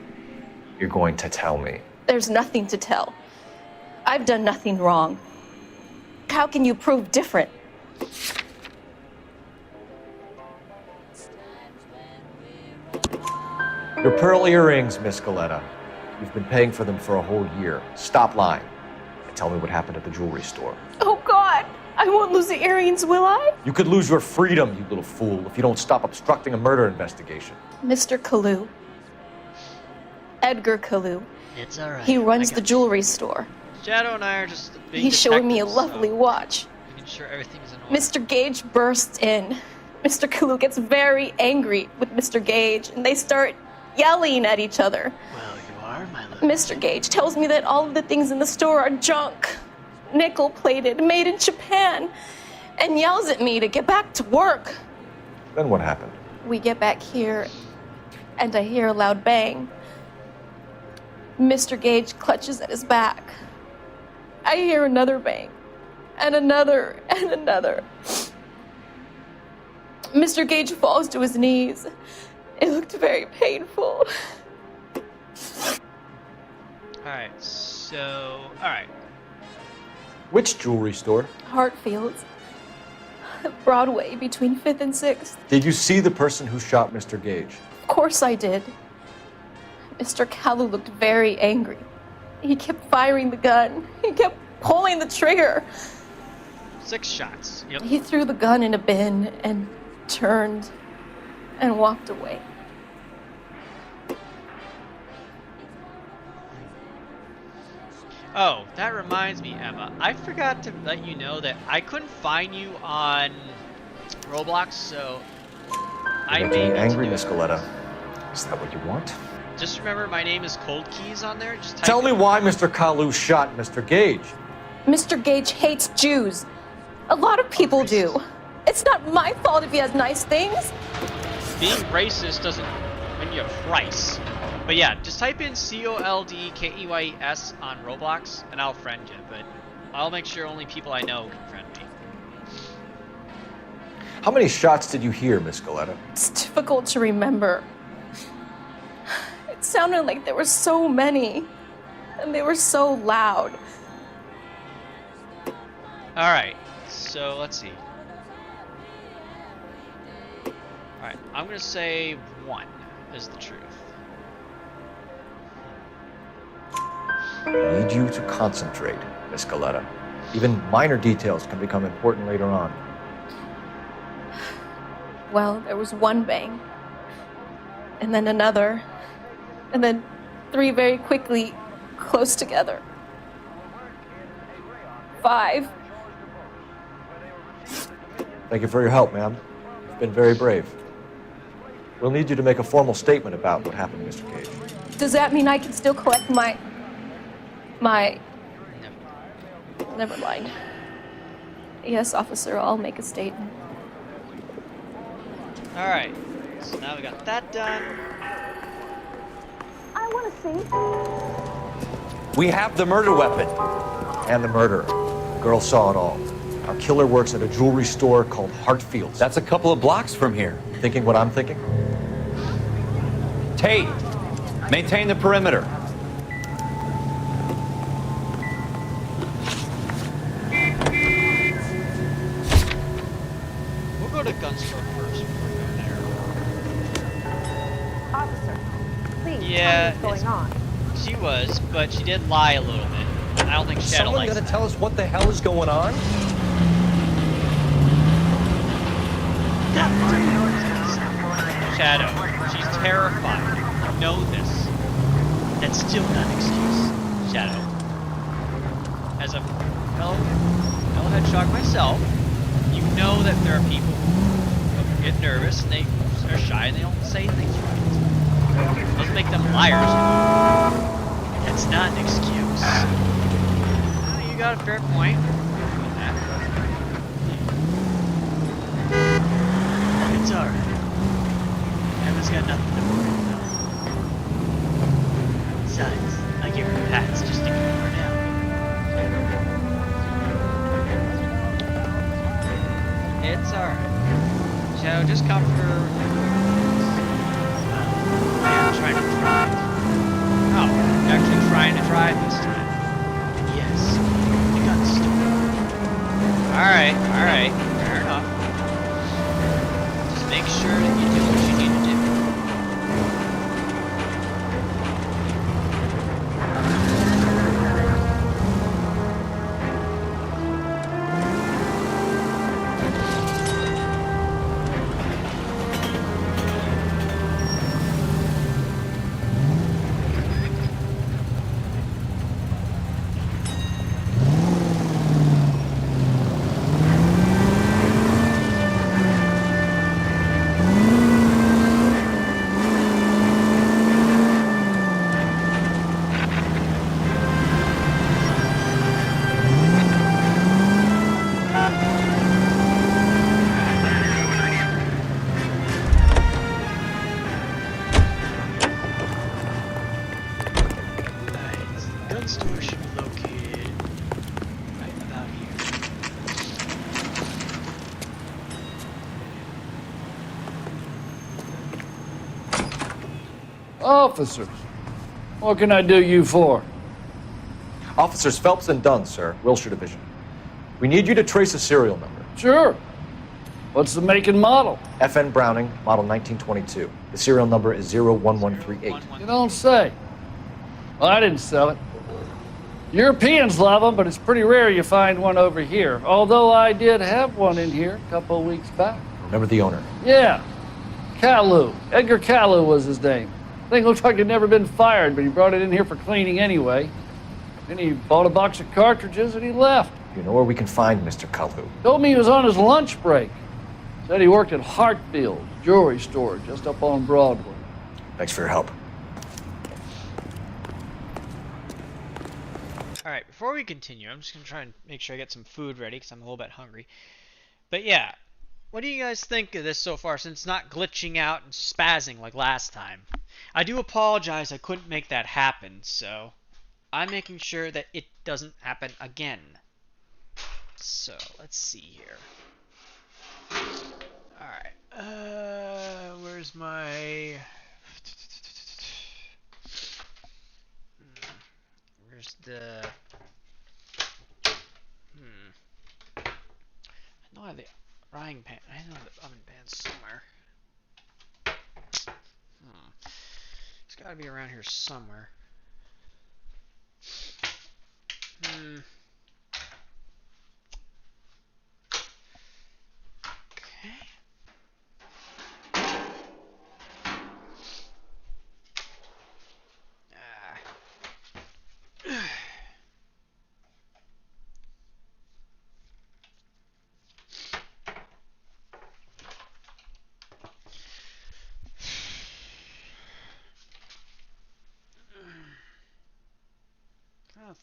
You're going to tell me. There's nothing to tell. I've done nothing wrong. How can you prove different? Your pearl earrings, Miss Scaletta. You've been paying for them for a whole year. Stop lying and tell me what happened at the jewelry store. Oh, God! I won't lose the earrings, will I? You could lose your freedom, you little fool, if you don't stop obstructing a murder investigation. Mr. Kalu. Edgar Kalu. It's alright. He runs the jewelry store. Shadow and I are just big He showed me a detectives, lovely so watch. making sure everything's in order. Mr. Gage bursts in. Mr. Kalu gets very angry with Mr. Gage, and they start yelling at each other. Well, you are, my little... Mr. Gage tells me that all of the things in the store are junk, nickel-plated, made in Japan, and yells at me to get back to work. Then what happened? We get back here, and I hear a loud bang. Mr. Gage clutches at his back. I hear another bang, and another, and another. Mr. Gage falls to his knees. It looked very painful. Alright, so... Alright. Which jewelry store? Hartfield's. Broadway, between 5th and 6th. Did you see the person who shot Mr. Gage? Of course I did. Mr. Kalu looked very angry. He kept firing the gun. He kept pulling the trigger. 6 shots. Yep. He threw the gun in a bin and turned and walked away. Oh, that reminds me, Emma. I forgot to let you know that I couldn't find you on Roblox, so I You're made making me you angry, do Miss it. Scaletta. Is that what you want? Just remember, my name is Cold Keys on there. Just type Tell me why Mr. Kalu shot Mr. Gage. Mr. Gage hates Jews. A lot of people do. It's not my fault if he has nice things. Being racist doesn't win you a price. But yeah, just type in COLDKEYES on Roblox, and I'll friend you. But I'll make sure only people I know can friend me. How many shots did you hear, Miss Scaletta? It's difficult to remember. It sounded like there were so many, and they were so loud. Alright, so let's see. Alright, I'm gonna say 1 is the truth. I need you to concentrate, Miss Scaletta. Even minor details can become important later on. Well, there was one bang, and then another, and then 3 very quickly, close together. 5. Thank you for your help, ma'am. You've been very brave. We'll need you to make a formal statement about what happened, Mr. Cage. Does that mean I can still collect my... Never mind. Yes, officer, I'll make a statement. Alright, so now we got that done. I want to see. We have the murder weapon. And the murderer. The girl saw it all. Our killer works at a jewelry store called Hartfield's. That's a couple of blocks from here. Thinking what I'm thinking? Tate, maintain the perimeter. We'll go to gun store first before we go there. Officer, please Yeah, tell me what's going on. She was, but she did lie a little bit. I don't think Shadow Someone likes gonna that. tell us what the hell is going on? Shadow, she's terrified. You know this. That's still not an excuse. Shadow. As a fellow hedgehog myself, you know that there are people who get nervous and they're shy and they don't say things right. Doesn't make them liars. That's not an excuse. You got a fair point. It's alright. Emma's got nothing to worry about. Besides, I give her pats just to keep her down. It's alright. Shadow, just comfort her. Yeah, I'm trying to drive. Oh, you're actually trying to drive this time. Yes, you got stupid. Alright, fair enough. Just make sure that you do what you need to do. Officers, what can I do you for? Officers Phelps and Dunn, sir, Wilshire Division. We need you to trace a serial number. Sure. What's the make and model? FN Browning, model 1922. The serial number is 01138. You don't say. Well, I didn't sell it. Europeans love them, but it's pretty rare you find one over here. Although I did have one in here a couple of weeks back. Remember the owner? Yeah. Kalu. Edgar Kalu was his name. Thing looked like he'd never been fired, but he brought it in here for cleaning anyway. Then he bought a box of cartridges and he left. You know where we can find Mr. Kalu? Told me he was on his lunch break. Said he worked at Hartfield's jewelry store just up on Broadway. Thanks for your help. Alright, before we continue, I'm just going to try and make sure I get some food ready because I'm a little bit hungry. But yeah, what do you guys think of this so far since it's not glitching out and spazzing like last time? I do apologize I couldn't make that happen, so I'm making sure that it doesn't happen again. So, let's see here. Alright, where's my... Where's the... I know I have the frying pan. I know the oven pan's somewhere. It's gotta be around here somewhere. Okay.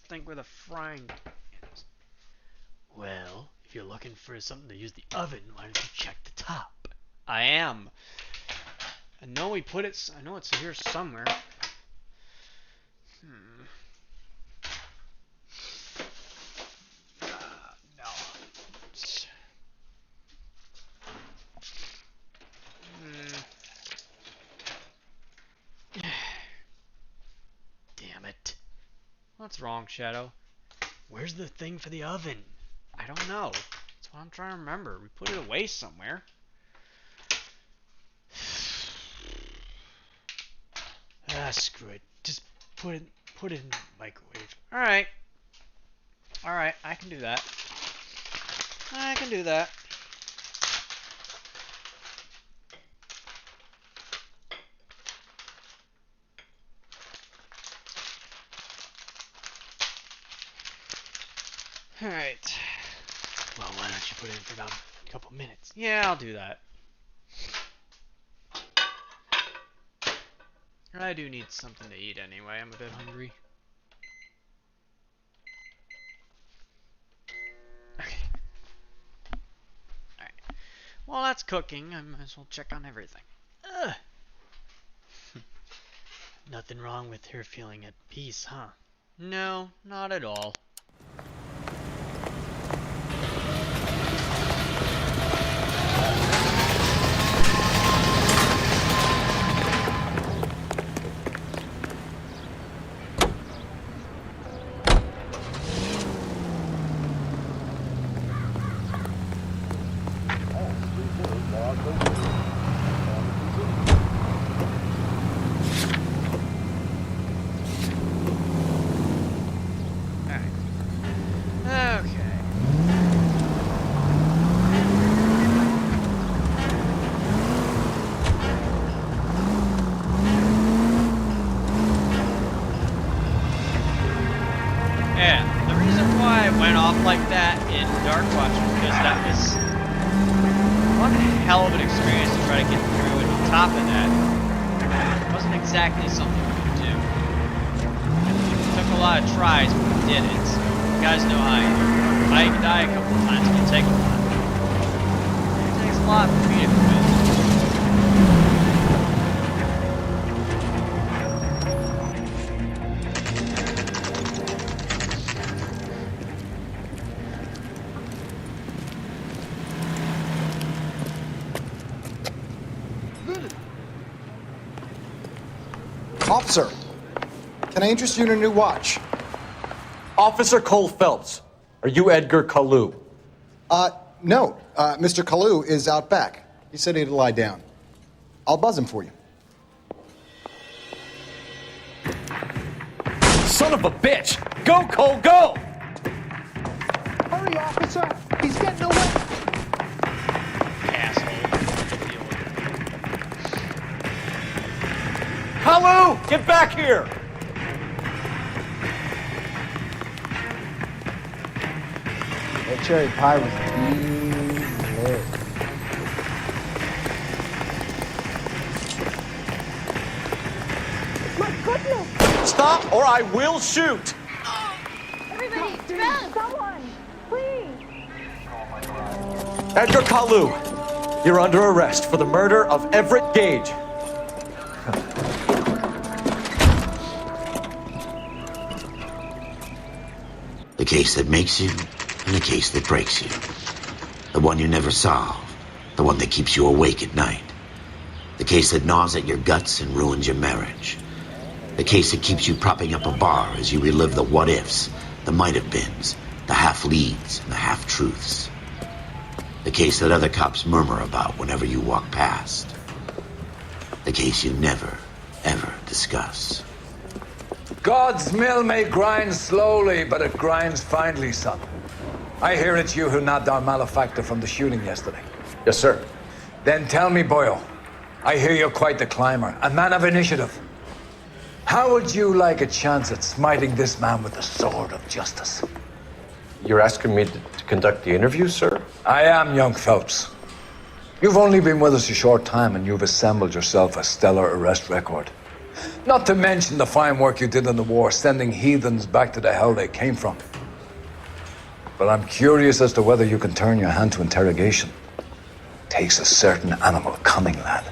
think where the frying pan is. Well, if you're looking for something to use the oven, why don't you check the top? I am. I know we put it. I know it's here somewhere. No. Damn it. What's wrong, Shadow? Where's the thing for the oven? I don't know. That's what I'm trying to remember. We put it away somewhere. Screw it. Just put it in the microwave. Alright. Alright, I can do that. I can do that. Alright. Well, why don't you put it in for about a couple minutes? Yeah, I'll do that. I do need something to eat anyway. I'm a bit hungry. Okay. Alright. While that's cooking, I might as well check on everything. Ugh. Nothing wrong with her feeling at peace, huh? No, not at all. Like that in Darkrose because that was one hell of an experience to try to get through, and on top of that, it wasn't exactly something we could do. It took a lot of tries, but we did it. You guys know how I do. I die a couple of times, it'll take a lot. It takes a lot for me to quit. Officer, can I interest you in a new watch? Officer Cole Phelps, are you Edgar Kalu? No. Mr. Kalu is out back. He said he'd lie down. I'll buzz him for you. Son of a bitch! Go, Cole, go! Hurry, officer! He's getting away! Kalu, get back here! That cherry pie was delicious. My goodness! Stop or I will shoot! Everybody, run! Someone! Please! Edgar Kalu, you're under arrest for the murder of Everett Gage. The case that makes you, and the case that breaks you. The one you never solve, the one that keeps you awake at night. The case that gnaws at your guts and ruins your marriage. The case that keeps you propping up a bar as you relive the what-ifs, the might-have-beens, the half-leads, and the half-truths. The case that other cops murmur about whenever you walk past. The case you never, ever discuss. God's mill may grind slowly, but it grinds finely, son. I hear it's you who nabbed our malefactor from the shooting yesterday. Yes, sir. Then tell me, Boyle, I hear you're quite the climber, a man of initiative. How would you like a chance at smiting this man with the sword of justice? You're asking me to conduct the interview, sir? I am, young Phelps. You've only been with us a short time, and you've assembled yourself a stellar arrest record. Not to mention the fine work you did in the war, sending heathens back to the hell they came from. But I'm curious as to whether you can turn your hand to interrogation. Takes a certain animal cunning, lad.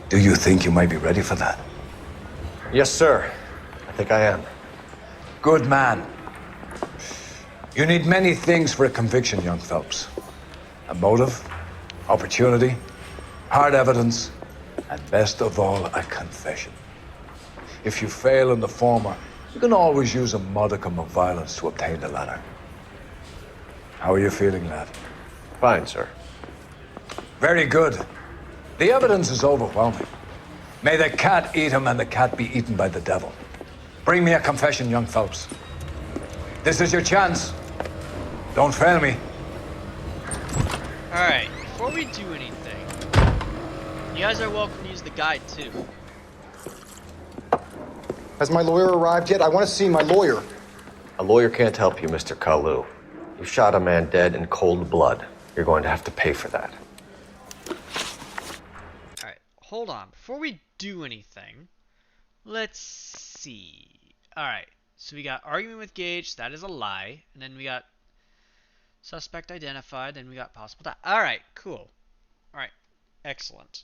Do you think you might be ready for that? Yes, sir. I think I am. Good man. You need many things for a conviction, young Phelps. A motive, opportunity, hard evidence, and best of all, a confession. If you fail in the former, you can always use a modicum of violence to obtain the latter. How are you feeling, lad? Fine, sir. Very good. The evidence is overwhelming. May the cat eat him and the cat be eaten by the devil. Bring me a confession, young Phelps. This is your chance. Don't fail me. Alright, before we do anything, you guys are welcome to use the guide too. Has my lawyer arrived yet? I want to see my lawyer. A lawyer can't help you, Mr. Kalu. You shot a man dead in cold blood. You're going to have to pay for that. Alright, hold on. Before we do anything, let's see. Alright, so we got argument with Gage, that is a lie. And then we got suspect identified, then we got possible die. Alright, cool. Alright, excellent.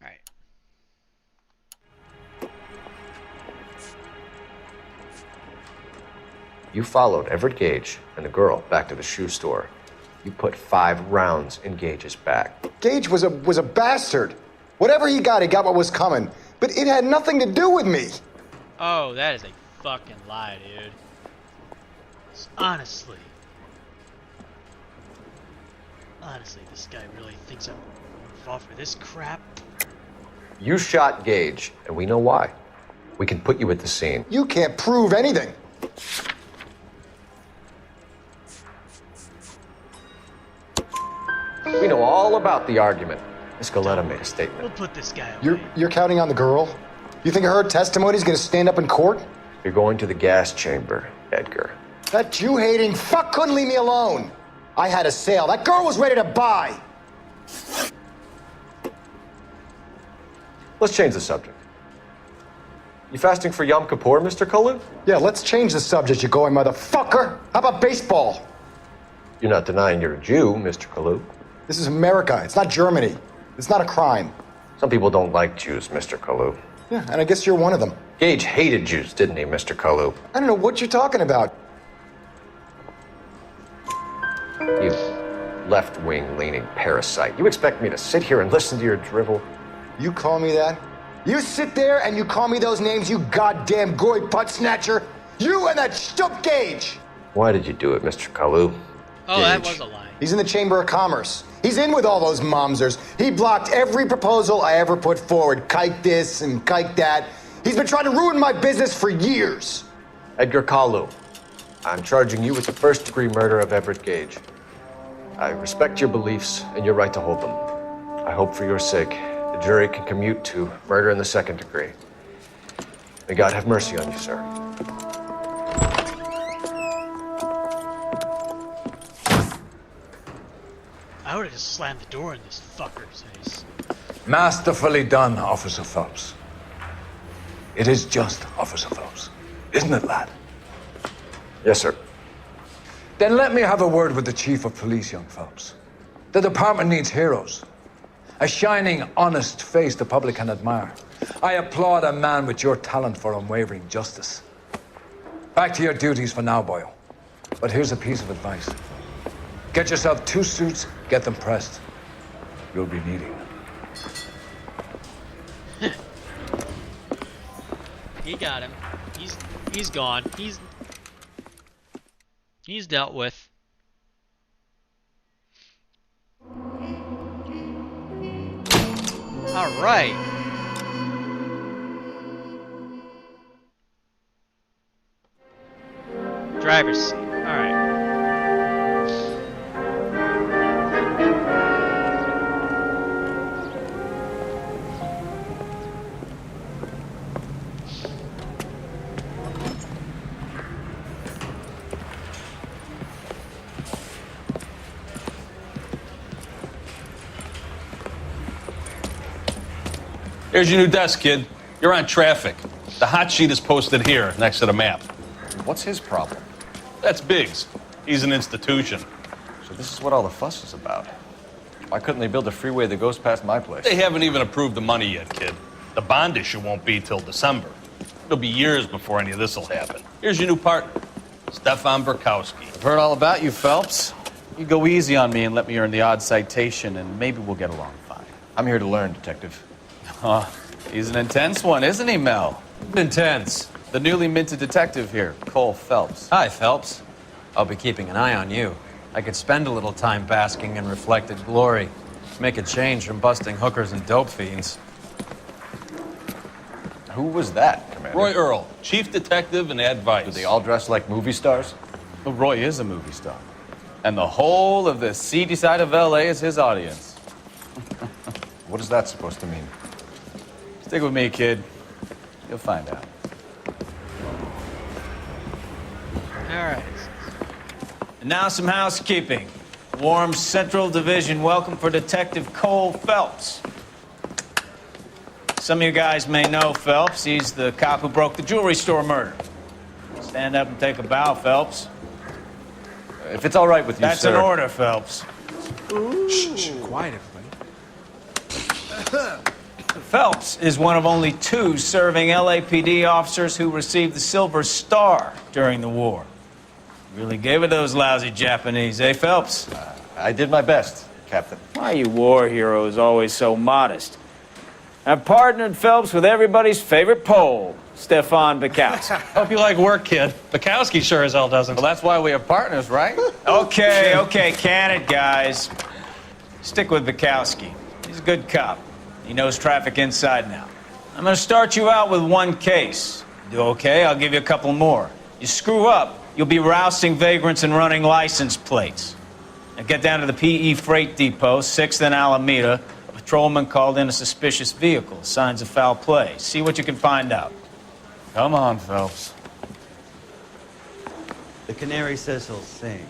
Alright. You followed Everett Gage and the girl back to the shoe store. You put 5 rounds in Gage's back. Gage was a bastard. Whatever he got what was coming. But it had nothing to do with me. Oh, that is a fucking lie, dude. Honestly, this guy really thinks I'm involved with this crap? You shot Gage, and we know why. We can put you at the scene. You can't prove anything. We know all about the argument. Miss Goleta made a statement. We'll put this guy away. You're counting on the girl? You think her testimony is going to stand up in court? You're going to the gas chamber, Edgar. That Jew-hating fuck couldn't leave me alone. I had a sale. That girl was ready to buy. Let's change the subject. You fasting for Yom Kippur, Mr. Kalu? Yeah, let's change the subject, you going motherfucker. How about baseball? You're not denying you're a Jew, Mr. Kalu. This is America. It's not Germany. It's not a crime. Some people don't like Jews, Mr. Kalu. Yeah, and I guess you're one of them. Gage hated Jews, didn't he, Mr. Kalu? I don't know what you're talking about. You left-wing leaning parasite. You expect me to sit here and listen to your drivel? You call me that? You sit there and you call me those names, you goddamn goy putt snatcher? You and that stup Gage! Why did you do it, Mr. Kalu? Oh, Gage. that was a lie. He's in the Chamber of Commerce. He's in with all those momsers. He blocked every proposal I ever put forward. Kike this and kike that. He's been trying to ruin my business for years. Edgar Kalu, I'm charging you with the first-degree murder of Everett Gage. I respect your beliefs and your right to hold them. I hope for your sake the jury can commute to murder in the second degree. May God have mercy on you, sir. I would have just slammed the door in this fucker's face. Masterfully done, Officer Phelps. It is just Officer Phelps, isn't it, lad? Yes, sir. Then let me have a word with the Chief of Police, young Phelps. The department needs heroes. A shining, honest face the public can admire. I applaud a man with your talent for unwavering justice. Back to your duties for now, Boyle. But here's a piece of advice. Get yourself 2 suits, get them pressed. You'll be needing them. He got him. He's gone. He's dealt with. All right. Driver's seat. All right. Here's your new desk, kid. You're on traffic. The hot sheet is posted here, next to the map. What's his problem? That's Biggs. He's an institution. So this is what all the fuss is about. Why couldn't they build a freeway that goes past my place? They haven't even approved the money yet, kid. The bond issue won't be till December. It'll be years before any of this will happen. Here's your new partner, Stefan Burkowski. I've heard all about you, Phelps. You go easy on me and let me earn the odd citation, and maybe we'll get along fine. I'm here to learn, Detective. Oh, he's an intense one, isn't he, Mel? Intense. The newly minted detective here, Cole Phelps. Hi, Phelps. I'll be keeping an eye on you. I could spend a little time basking in reflected glory. Make a change from busting hookers and dope fiends. Who was that, Commander? Roy Earl, chief detective and advice. Do they all dress like movie stars? Well, Roy is a movie star. And the whole of the seedy side of L.A. is his audience. What is that supposed to mean? Stick with me, kid. You'll find out. All right. And now some housekeeping. Warm Central Division welcome for Detective Cole Phelps. Some of you guys may know Phelps. He's the cop who broke the jewelry store murder. Stand up and take a bow, Phelps. If it's all right with you, That's sir. an order, Phelps. Shh, quiet, everybody. Phelps is one of only 2 serving LAPD officers who received the Silver Star during the war. Really gave it those lousy Japanese, eh, Phelps? I did my best, Captain. Why you war heroes always so modest? I've partnered Phelps with everybody's favorite Pole, Stefan Bukowski. Hope you like work, kid. Bukowski sure as hell doesn't. Well, that's why we have partners, right? Okay, can it, guys. Stick with Bukowski. He's a good cop. He knows traffic inside and out. I'm gonna start you out with 1 case. Do okay, I'll give you a couple more. You screw up, you'll be rousting vagrants and running license plates. Now get down to the PE Freight Depot, 6th and Alameda. A patrolman called in a suspicious vehicle. Signs of foul play. See what you can find out. Come on, Phelps. The canary says he'll sing,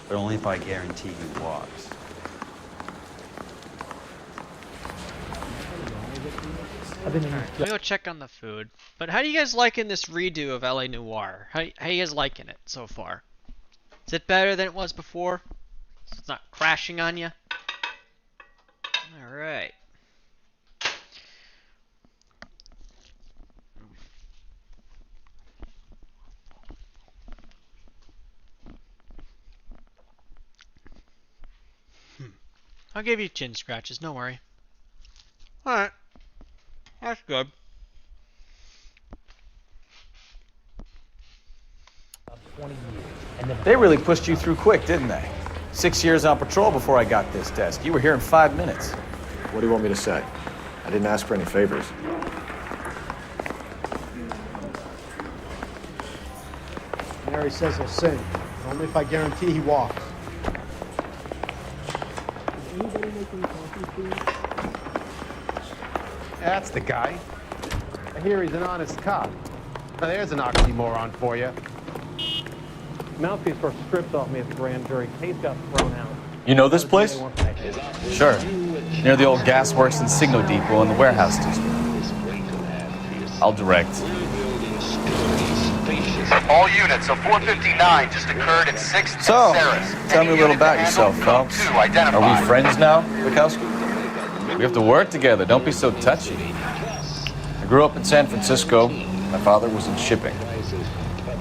but only if I guarantee he walks. Let me go check on the food. But how do you guys liking this redo of LA Noire? How you guys liking it so far? Is it better than it was before? So it's not crashing on you? Alright. I'll give you chin scratches, don't worry. Alright. That's good. They really pushed you through quick, didn't they? 6 years on patrol before I got this desk. You were here in 5 minutes. What do you want me to say? I didn't ask for any favors. Mary says he'll sing, but only if I guarantee he walks. Is anybody making coffee, please? That's the guy. I hear he's an honest cop. Now there's an oxymoron for you. Mouthpiece were stripped off me at the grand jury. Case got thrown out. You know this place? Sure. Near the old gas works and Signal Depot in the warehouse district. I'll direct. All units, a 459 just occurred in 6th So, and Sarah's. tell me a little about yourself, Phelps. Are we friends now, Bukowski? We have to work together. Don't be so touchy. I grew up in San Francisco. My father was in shipping.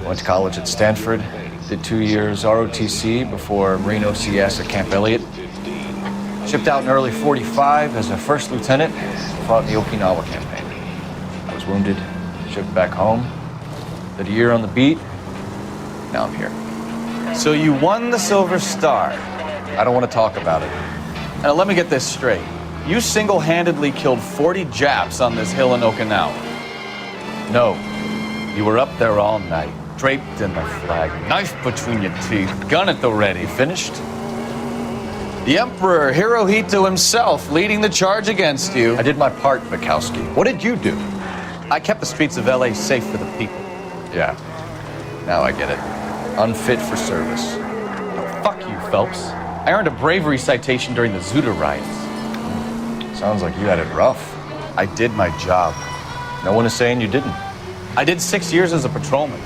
Went to college at Stanford. Did 2 years ROTC before Marine OCS at Camp Elliott. Shipped out in early 45 as a first lieutenant. Fought in the Okinawa campaign. I was wounded. Shipped back home. Did a year on the beat. Now I'm here. So you won the Silver Star. I don't want to talk about it. Now let me get this straight. You single-handedly killed 40 Japs on this hill in Okinawa. No. You were up there all night, draped in the flag, knife between your teeth, gun at the ready. Finished? The Emperor Hirohito himself leading the charge against you. I did my part, Bukowski. What did you do? I kept the streets of LA safe for the people. Yeah. Now I get it. Unfit for service. Fuck you, Phelps. I earned a bravery citation during the Zuda riots. Sounds like you had it rough. I did my job. No one is saying you didn't. I did 6 years as a patrolman.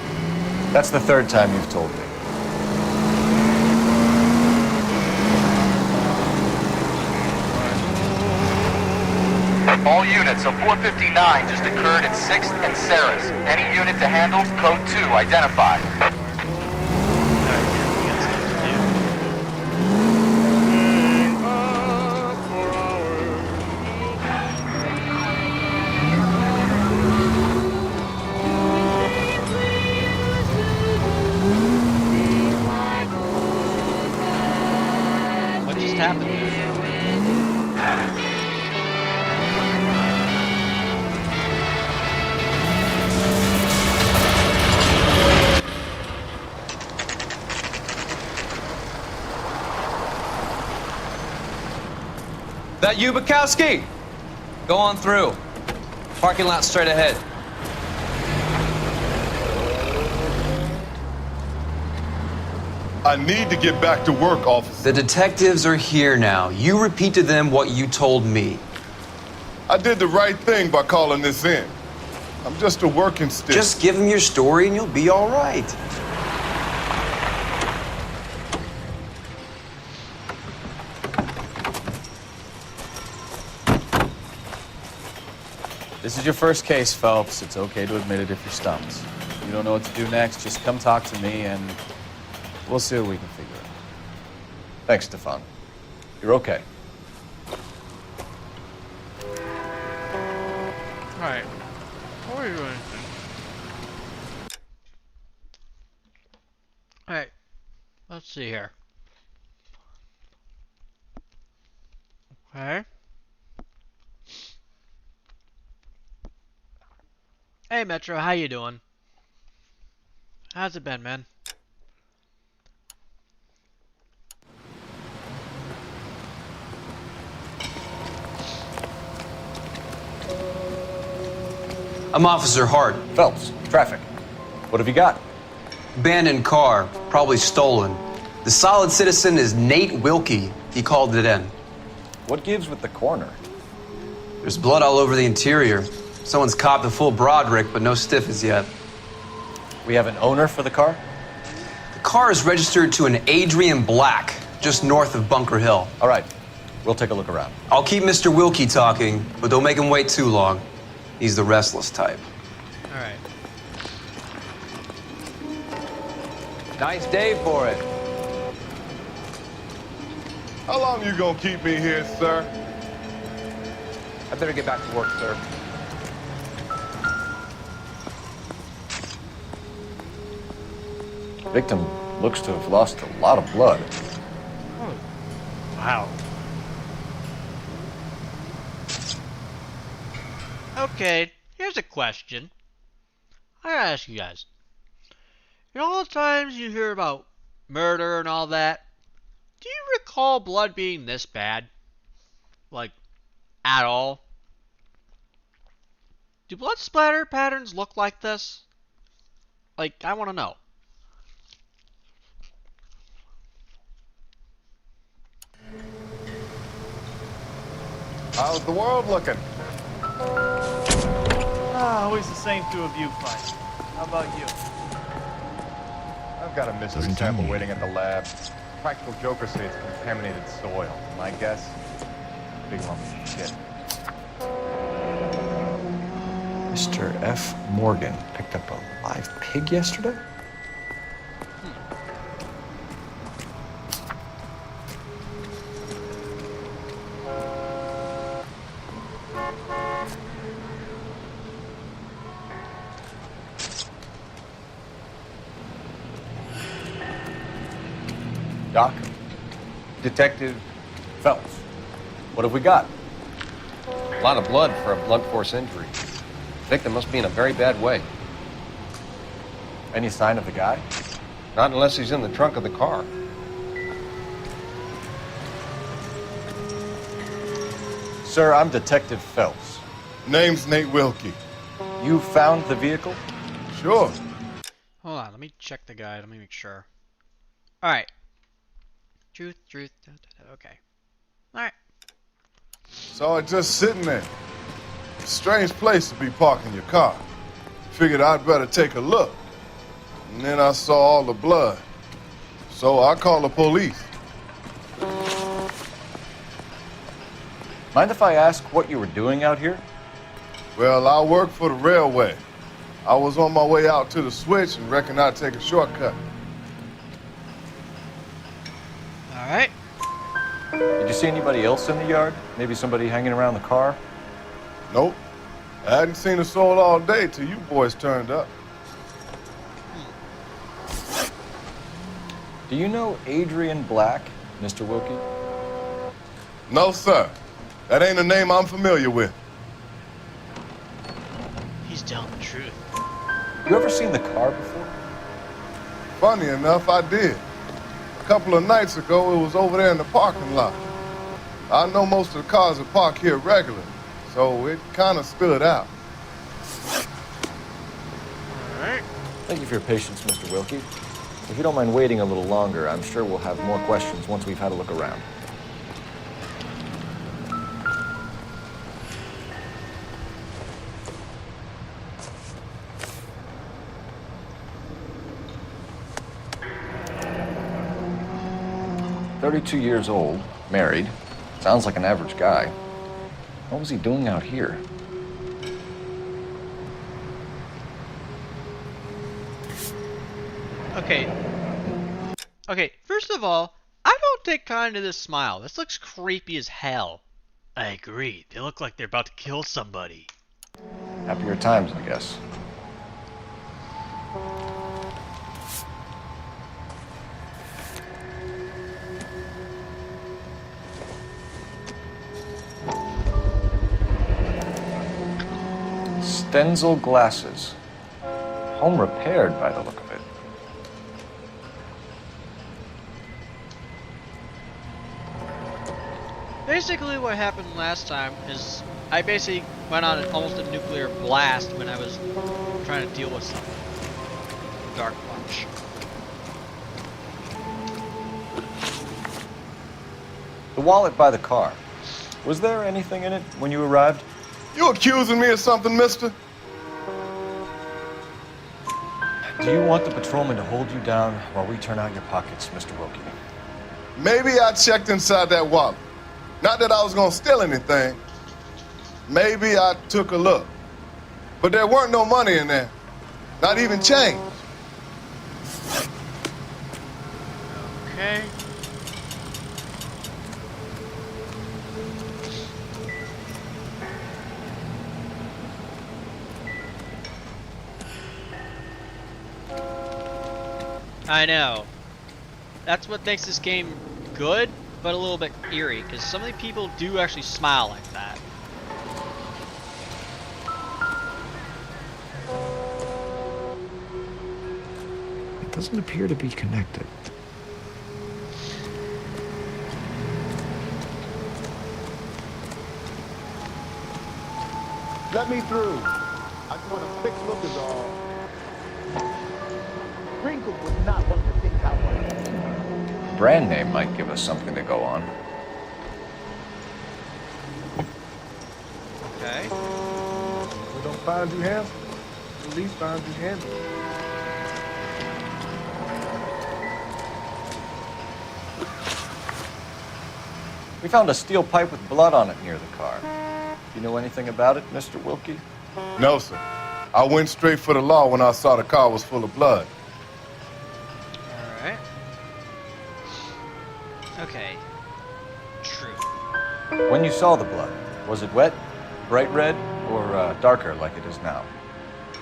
That's the third time you've told me. All units, a 459 just occurred at 6th and Saris. Any unit to handle, code 2, identified. What just happened? That you, Bukowski? Go on through. Parking lot straight ahead. I need to get back to work, officer. The detectives are here now. You repeat to them what you told me. I did the right thing by calling this in. I'm just a working stick. Just give them your story and you'll be all right. This is your first case, Phelps. It's okay to admit it if you're stumped. If you don't know what to do next, just come talk to me and we'll see what we can figure out. Thanks, Stefan. You're okay. Alright. What are you doing? Alright. Let's see here. Okay. Hey Metro, how you doing? How's it been, man? I'm Officer Hart. Phelps, traffic. What have you got? Abandoned car, probably stolen. The solid citizen is Nate Wilkie. He called it in. What gives with the coroner? There's blood all over the interior. Someone's copped a full Broderick, but no stiff as yet. We have an owner for the car? The car is registered to an Adrian Black, just north of Bunker Hill. All right, we'll take a look around. I'll keep Mr. Wilkie talking, but don't make him wait too long. He's the restless type. Alright. Nice day for it. How long you gonna keep me here, sir? I better get back to work, sir. Victim looks to have lost a lot of blood. Oh. Wow. Okay, here's a question. I gotta ask you guys. You know, all the times you hear about murder and all that, do you recall blood being this bad? Like, at all? Do blood splatter patterns look like this? Like, I want to know. How's the world looking? Always the same through a viewfinder. How about you? I've got a mystery sample waiting at the lab. Practical jokers say it's contaminated soil. My guess? Big lump of shit. Mr. F. Morgan picked up a live pig yesterday? Doc? Detective Phelps. What have we got? A lot of blood for a blunt force injury. Victim must be in a very bad way. Any sign of the guy? Not unless he's in the trunk of the car. Sir, I'm Detective Phelps. Name's Nate Wilkie. You found the vehicle? Sure. Hold on, let me check the guide. Let me make sure. Alright. Truth. Okay. Alright. Saw it just sitting there. Strange place to be parking your car. Figured I'd better take a look. And then I saw all the blood. So I called the police. Mind if I ask what you were doing out here? Well, I work for the railway. I was on my way out to the switch and reckoned I'd take a shortcut. All right. Did you see anybody else in the yard? Maybe somebody hanging around the car? Nope. I hadn't seen a soul all day till you boys turned up. Do you know Adrian Black, Mr. Wilkie? No, sir. That ain't a name I'm familiar with. He's telling the truth. You ever seen the car before? Funny enough, I did. A couple of nights ago, it was over there in the parking lot. I know most of the cars are parked here regularly, so it kind of stood out. All right. Thank you for your patience, Mr. Wilkie. If you don't mind waiting a little longer, I'm sure we'll have more questions once we've had a look around. "32 years old, married. Sounds like an average guy. What was he doing out here?" Okay, first of all, I don't take kind to this smile. This looks creepy as hell. I agree. They look like they're about to kill somebody. Happier times, I guess. Stenzel glasses. Home repaired by the look of it. Basically what happened last time is I basically went on almost a nuclear blast when I was trying to deal with something. Dark Watch. The wallet by the car. Was there anything in it when you arrived? You accusing me of something, mister? Do you want the patrolman to hold you down while we turn out your pockets, Mr. Wilkie? Maybe I checked inside that wallet. Not that I was gonna steal anything. Maybe I took a look. But there weren't no money in there. Not even change. Okay. I know. That's what makes this game good, but a little bit eerie, because some of the people do actually smile like that. It doesn't appear to be connected. Let me through. I just want a quick look is all. Wrinkle was not what you think I was. Brand name might give us something to go on. Okay. We don't find you handsome. At least find you handsome. We found a steel pipe with blood on it near the car. You know anything about it, Mr. Wilkie? No, sir. I went straight for the law when I saw the car was full of blood. Alright. Okay. True. When you saw the blood, was it wet, bright red, or darker like it is now?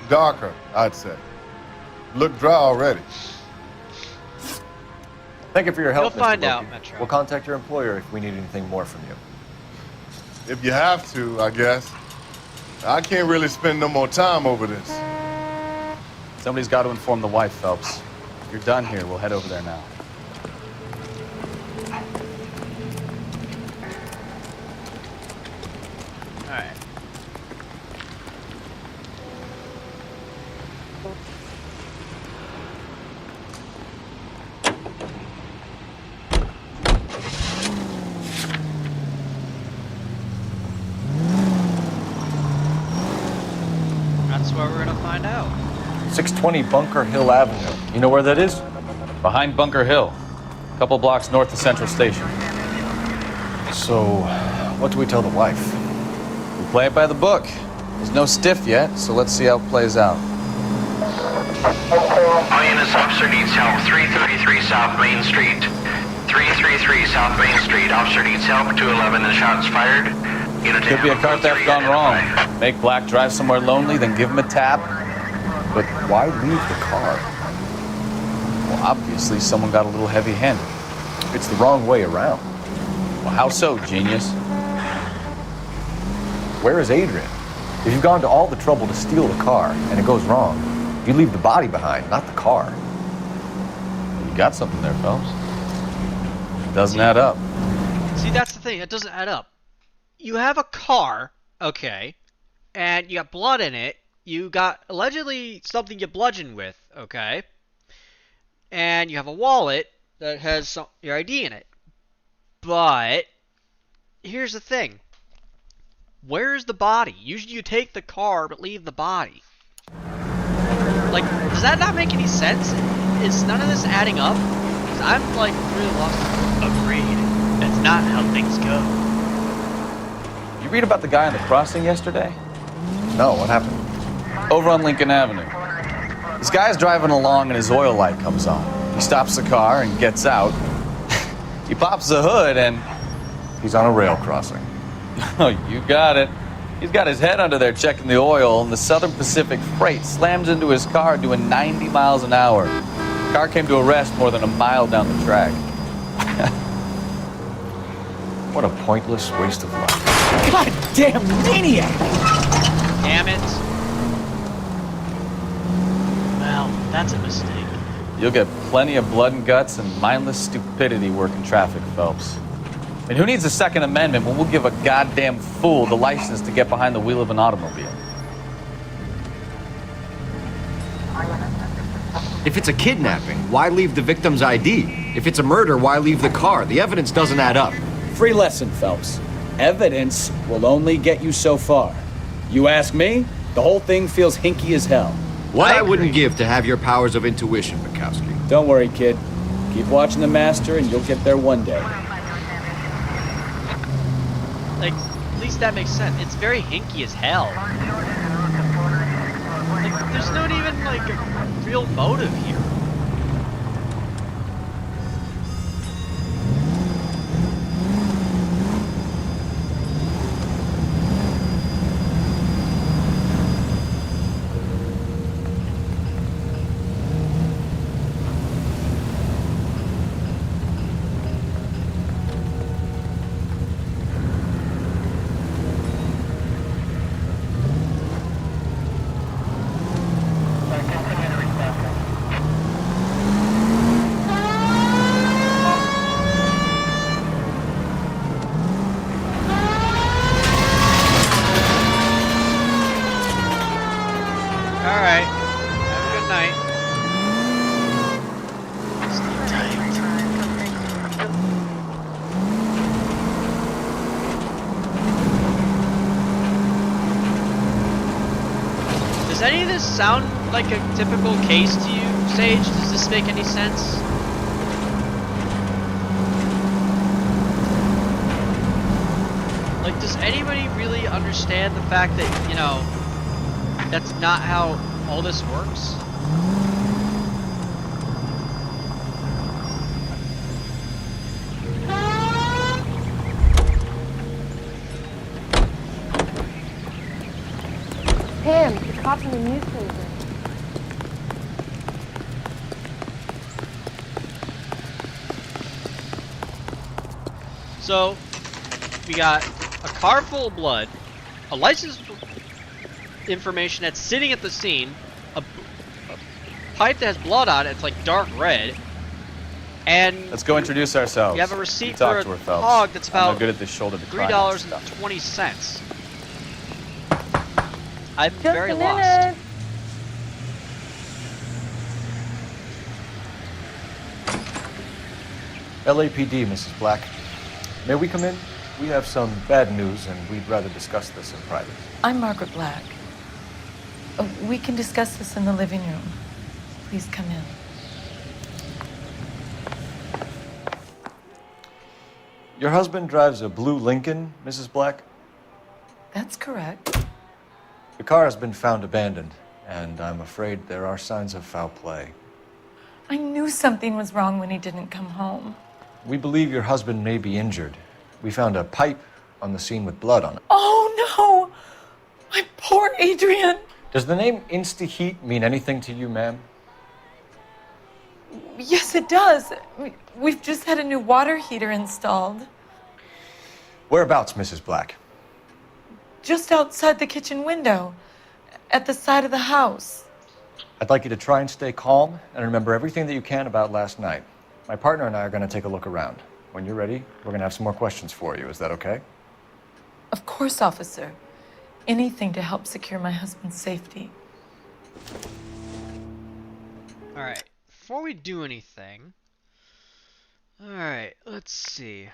Darker, I'd say. Looked dry already. Thank you for your help, You'll find Mr. out, Wilkie. Metro. We'll contact your employer if we need anything more from you. If you have to, I guess. I can't really spend no more time over this. Somebody's got to inform the wife, Phelps. If you're done here, we'll head over there now. Alright. find out. 620 Bunker Hill Avenue. You know where that is? Behind Bunker Hill. A couple blocks north of Central Station. So, what do we tell the wife? We play it by the book. There's no stiff yet, so let's see how it plays out. All units, officer needs help. 333 South Main Street. 333 South Main Street. Officer needs help. 211 and shots fired. Unit Could be a car theft gone wrong. Make Black drive somewhere lonely, then give him a tap. But why leave the car? Well, obviously someone got a little heavy-handed. It's the wrong way around. Well, how so, genius? Where is Adrian? If you've gone to all the trouble to steal the car and it goes wrong, you leave the body behind, not the car. You got something there, Phelps. It doesn't add up. See, that's the thing. It doesn't add up. You have a car, okay, and you got blood in it. You got allegedly something you bludgeoned with, okay, and you have a wallet that has your ID in it. But here's the thing. Where's the body? Usually you take the car but leave the body. Like, does that not make any sense? Is none of this adding up? 'Cause I'm like really lost. Agreed. That's not how things go. You read about the guy on the crossing yesterday? No, what happened? Over on Lincoln Avenue. This guy's driving along and his oil light comes on. He stops the car and gets out. He pops the hood and... He's on a rail crossing. Oh, you got it. He's got his head under there checking the oil, and the Southern Pacific Freight slams into his car doing 90 miles an hour. The car came to a rest more than a mile down the track. What a pointless waste of life. Goddamn maniac! Damn it. Well, that's a mistake. You'll get plenty of blood and guts and mindless stupidity working traffic, Phelps. I mean, who needs a Second Amendment when we'll give a goddamn fool the license to get behind the wheel of an automobile? If it's a kidnapping, why leave the victim's ID? If it's a murder, why leave the car? The evidence doesn't add up. Free lesson, Phelps. Evidence will only get you so far. You ask me, the whole thing feels hinky as hell. What I wouldn't give to have your powers of intuition, Bukowski. Don't worry, kid. Keep watching the master and you'll get there one day. Like, at least that makes sense. It's very hinky as hell. Like, there's not even, like, a real motive here. Does any of this sound like a typical case to you, Sage? Does this make any sense? Like, does anybody really understand the fact that, you know, that's not how all this works? Him, it's caught in the newspaper. So, we got a car full of blood, a license information that's sitting at the scene, a pipe that has blood on it, it's like dark red, and Let's go introduce ourselves. you have a receipt You talk for a to her, Phelps. hog that's I'm no about good at this shoulder to cry on stuff. $3.20. I'm Just very a lost. minute. LAPD, Mrs. Black. May we come in? We have some bad news, and we'd rather discuss this in private. I'm Margaret Black. We can discuss this in the living room. Please come in. Your husband drives a blue Lincoln, Mrs. Black? That's correct. The car has been found abandoned, and I'm afraid there are signs of foul play. I knew something was wrong when he didn't come home. We believe your husband may be injured. We found a pipe on the scene with blood on it. Oh no! My poor Adrian! Does the name Insta-Heat mean anything to you, ma'am? Yes, it does. We've just had a new water heater installed. Whereabouts, Mrs. Black? Just outside the kitchen window, at the side of the house. I'd like you to try and stay calm and remember everything that you can about last night. My partner and I are going to take a look around. When you're ready, we're going to have some more questions for you. Is that okay? Of course, officer. Anything to help secure my husband's safety. Alright, before we do anything... Alright, let's see.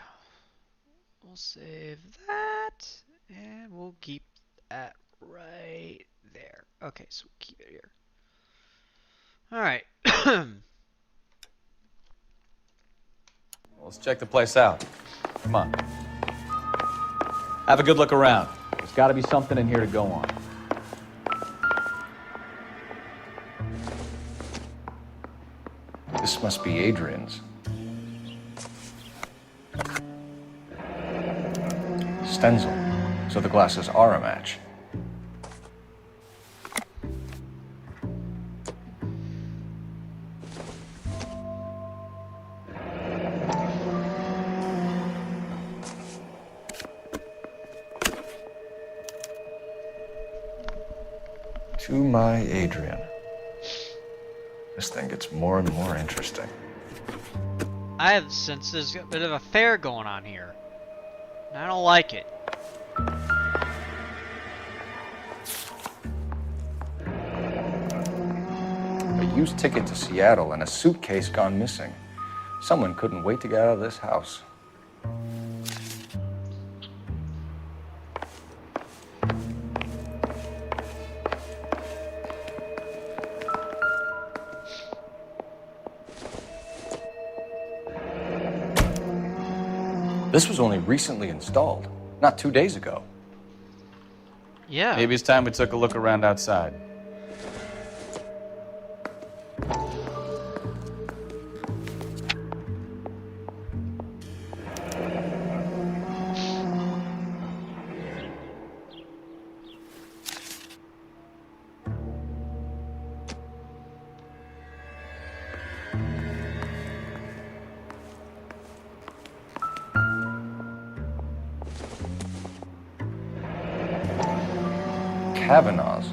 We'll save that, and we'll keep that right there. Okay, so we'll keep it here. Alright. Let's check the place out. Come on. Have a good look around. There's got to be something in here to go on. This must be Adrian's. Stencil. So the glasses are a match. To my Adrian. This thing gets more and more interesting. I have since there's a bit of a fair going on here. And I don't like it. A used ticket to Seattle and a suitcase gone missing. Someone couldn't wait to get out of this house. This was only recently installed, not 2 days ago. Yeah. Maybe it's time we took a look around outside. Kavanaugh's.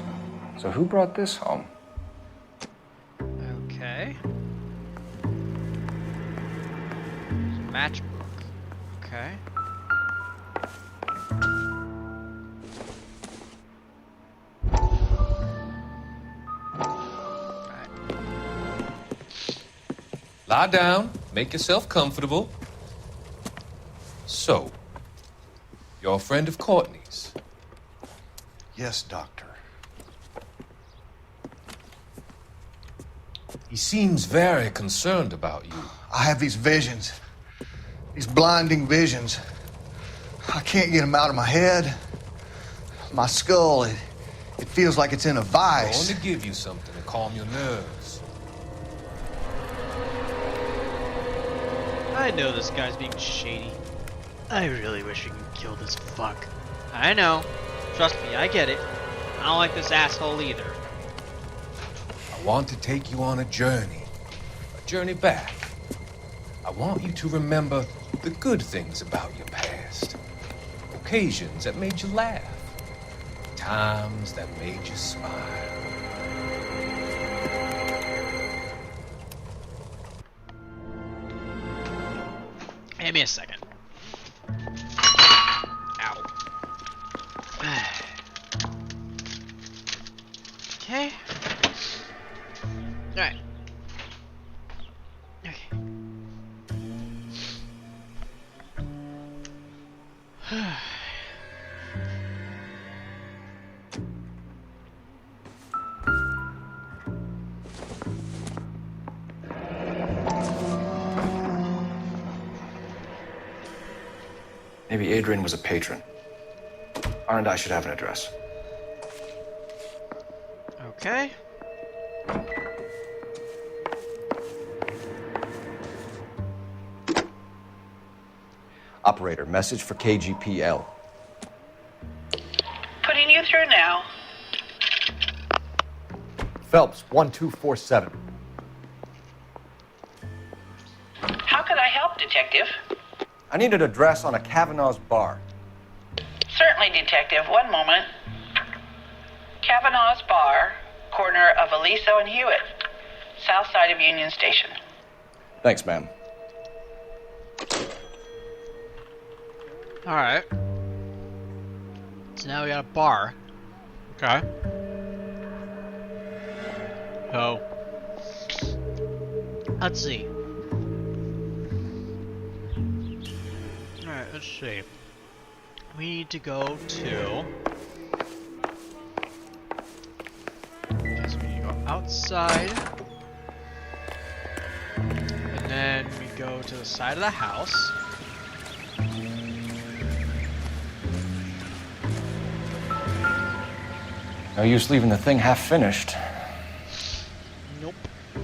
So who brought this home? Okay. Matchbook. Okay. Lie down, make yourself comfortable. So, you're a friend of Courtney's? Yes, Doctor. He seems very concerned about you. I have these visions. These blinding visions. I can't get them out of my head. My skull, it feels like it's in a I vice. want to give you something to calm your nerves. I know this guy's being shady. I really wish we could kill this fuck. I know. Trust me, I get it. I don't like this asshole either. I want to take you on a journey back. I want you to remember the good things about your past. Occasions that made you laugh. Times that made you smile. Give me a second. Ow. Okay. Alright. Okay. Maybe Adrian was a patron. R&I should have an address. Okay. Operator, message for KGPL. Putting you through now. Phelps, 1247. How could I help, Detective? I need an address on a Kavanaugh's bar. Certainly, Detective. One moment. Kavanaugh's Bar, corner of Aliso and Hewitt, south side of Union Station. Thanks, ma'am. Alright. So now we got a bar. Okay. So, let's see. Alright, let's see. We need to go to... Okay, so we need to go outside. And then we go to the side of the house. No use leaving the thing half finished. Nope.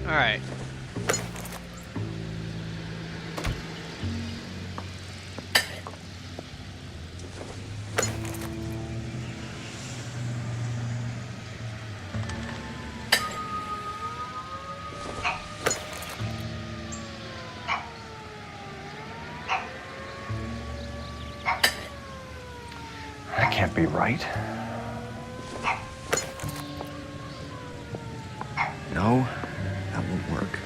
Alright. That can't be right. No, that won't work.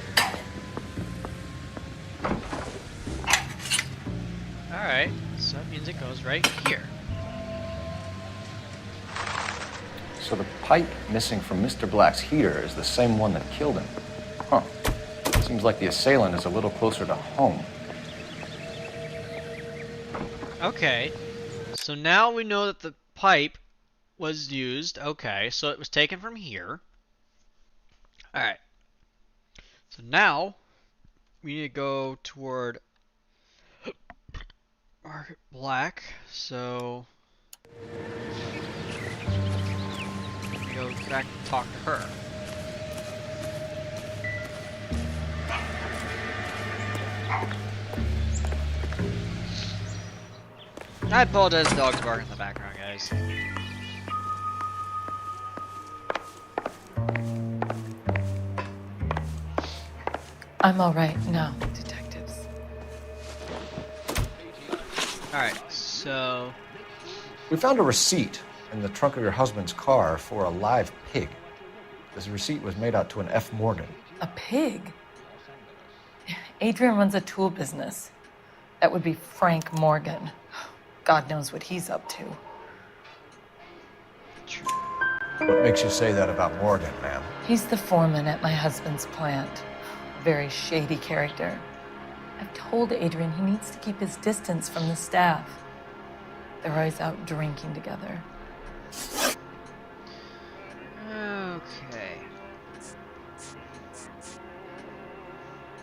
Alright, so that means it goes right here. So the pipe missing from Mr. Black's heater is the same one that killed him. Huh. Seems like the assailant is a little closer to home. Okay, so now we know that the pipe was used. Okay, so it was taken from here. Alright. So now we need to go toward Margaret Black. So we go back and talk to her. I apologize, the dog's barking in the background, guys. I'm all right now, detectives. Alright, so... We found a receipt in the trunk of your husband's car for a live pig. This receipt was made out to an F. Morgan. A pig? Adrian runs a tool business. That would be Frank Morgan. God knows what he's up to. What makes you say that about Morgan, ma'am? He's the foreman at my husband's plant. Very shady character. I've told Adrian he needs to keep his distance from the staff. They're always out drinking together. Okay.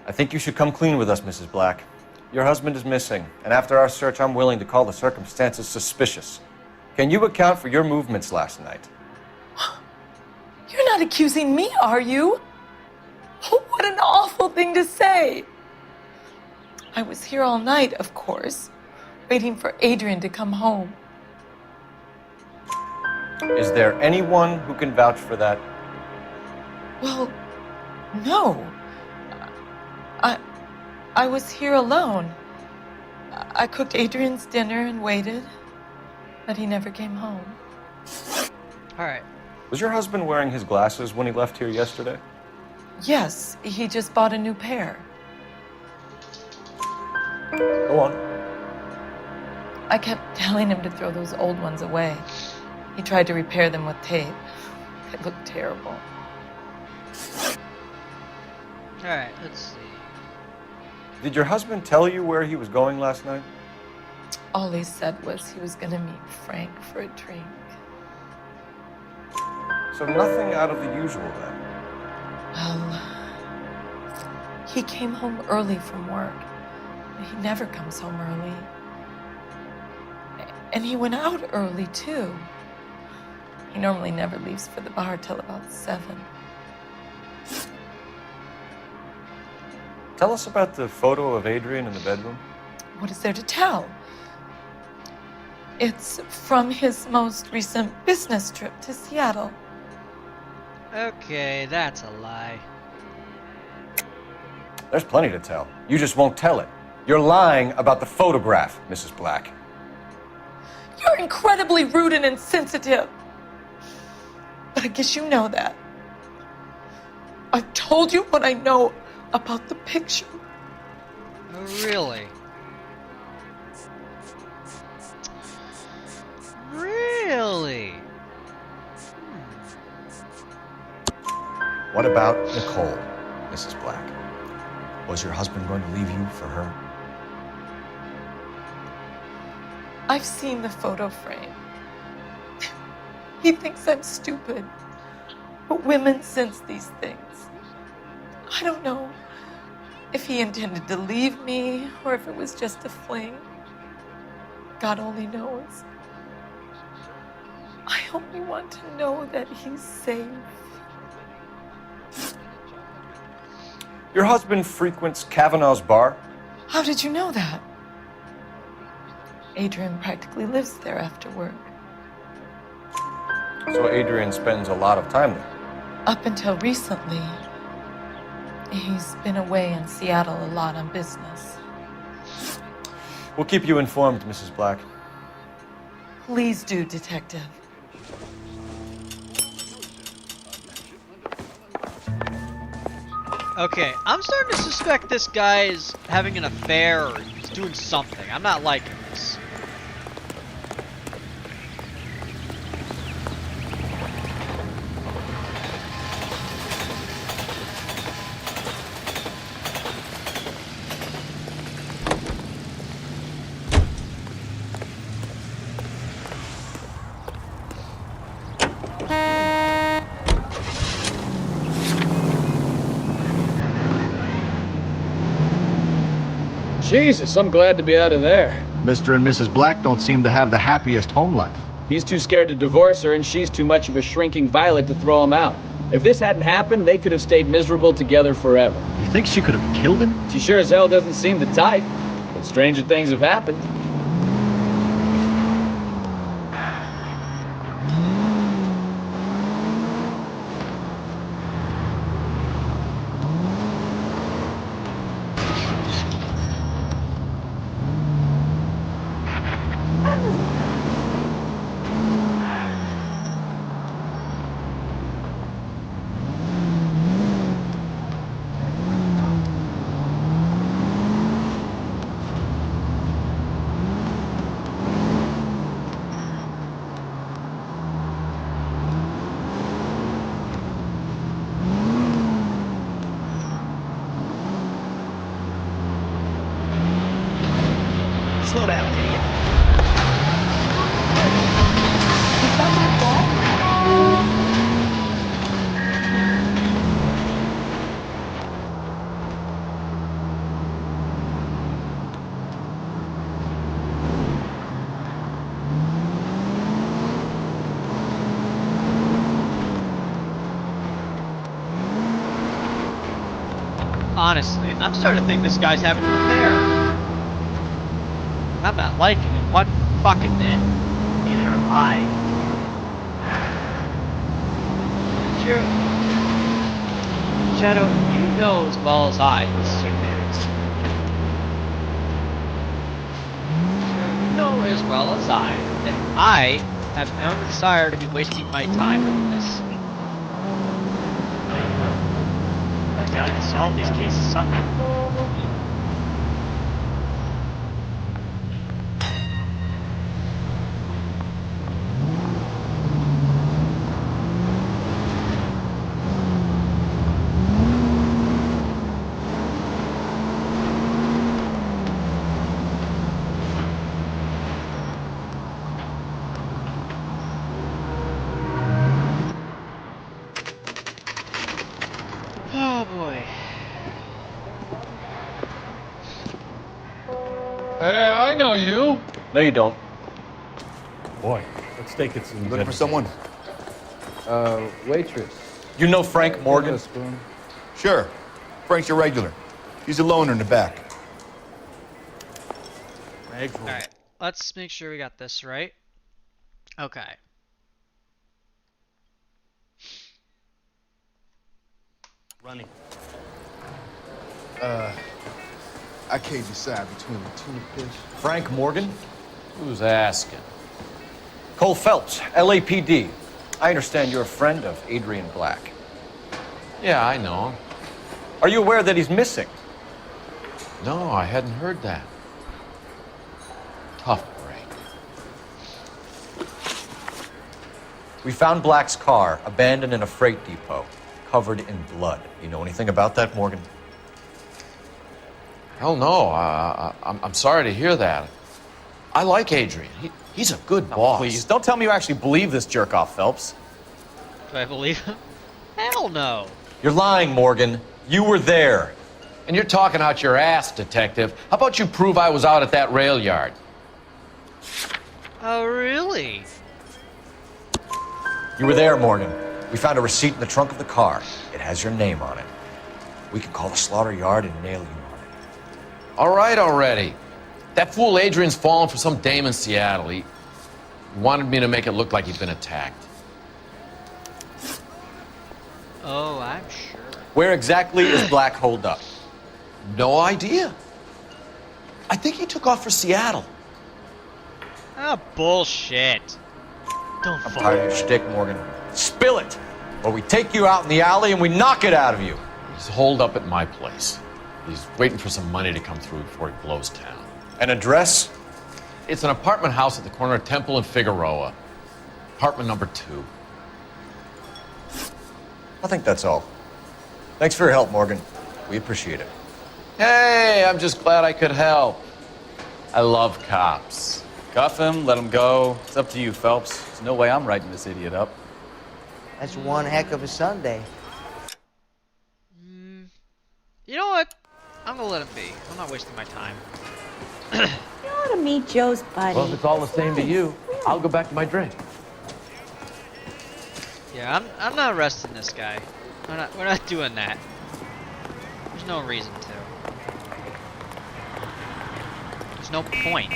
I think you should come clean with us, Mrs. Black. Your husband is missing, and after our search, I'm willing to call the circumstances suspicious. Can you account for your movements last night? You're not accusing me, are you? What an awful thing to say. I was here all night, of course, waiting for Adrian to come home. Is there anyone who can vouch for that? Well, no. I was here alone. I cooked Adrian's dinner and waited, but he never came home. Alright. Was your husband wearing his glasses when he left here yesterday? Yes, he just bought a new pair. Go on. I kept telling him to throw those old ones away. He tried to repair them with tape. It looked terrible. Alright, let's see. Did your husband tell you where he was going last night? All he said was he was going to meet Frank for a drink. So nothing out of the usual then? Well, he came home early from work. He never comes home early. And he went out early, too. He normally never leaves for the bar till about 7. Tell us about the photo of Adrian in the bedroom. What is there to tell? It's from his most recent business trip to Seattle. Okay, that's a lie. There's plenty to tell. You just won't tell it. You're lying about the photograph, Mrs. Black. You're incredibly rude and insensitive. But I guess you know that. I've told you what I know about the picture. Oh, really? Really? What about Nicole, Mrs. Black? Was your husband going to leave you for her? I've seen the photo frame. He thinks I'm stupid. But women sense these things. I don't know if he intended to leave me or if it was just a fling. God only knows. I only want to know that he's safe. Your husband frequents Kavanaugh's bar? How did you know that? Adrian practically lives there after work. So Adrian spends a lot of time there. Up until recently, he's been away in Seattle a lot on business. We'll keep you informed, Mrs. Black. Please do, Detective. Okay, I'm starting to suspect this guy is having an affair or he's doing something. I'm not liking this. Jesus, I'm glad to be out of there. Mr. and Mrs. Black don't seem to have the happiest home life. He's too scared to divorce her, and she's too much of a shrinking violet to throw him out. If this hadn't happened, they could have stayed miserable together forever. You think she could have killed him? She sure as hell doesn't seem the type, but stranger things have happened. Slow down, idiot. Honestly, I'm starting to think this guy's having an affair. I'm not liking it one fucking bit. Neither am I. Shiro, Shadow, you know as well as I this is your marriage. You know as well as I that I have no desire to be wasting my time on this. I gotta solve these cases somehow. Oh boy. Hey, I know you. No, you don't. Boy, let's take it some. Looking for someone? Waitress. You know Frank Morgan? Spoon. Sure. Frank's your regular. He's a loner in the back. Alright, let's make sure we got this right. Okay. Running. I can't decide between the tuna fish. Frank Morgan? Who's asking? Cole Phelps, LAPD. I understand you're a friend of Adrian Black. Yeah, I know him. Are you aware that he's missing? No, I hadn't heard that. Tough break. We found Black's car abandoned in a freight depot, covered in blood. You know anything about that, Morgan? Hell no. I'm sorry to hear that. I like Adrian. He's a good boss. Please, don't tell me you actually believe this jerk-off, Phelps. Do I believe him? Hell no. You're lying, Morgan. You were there. And you're talking out your ass, detective. How about you prove I was out at that rail yard? Oh, really? You were there, Morgan. We found a receipt in the trunk of the car. It has your name on it. We can call the slaughter yard and nail you on it. All right already. That fool Adrian's fallen for some dame in Seattle. He wanted me to make it look like he'd been attacked. Oh, I'm sure. Where exactly is Black holed up? No idea. I think he took off for Seattle. Ah, bullshit. Don't I'm fall. tired of your shtick, Morgan. Spill it, or we take you out in the alley and we knock it out of you. He's holed up at my place. He's waiting for some money to come through before he blows town. An address? It's an apartment house at the corner of Temple and Figueroa. Apartment number 2. I think that's all. Thanks for your help, Morgan. We appreciate it. Hey, I'm just glad I could help. I love cops. Cuff him, let him go. It's up to you, Phelps. There's no way I'm writing this idiot up. That's one heck of a Sunday. You know what? I'm gonna let him be. I'm not wasting my time. You ought to meet Joe's buddy. Well, if it's all the same to you, I'll go back to my drink. Yeah, I'm not arresting this guy. We're not doing that. There's no reason to. There's no point.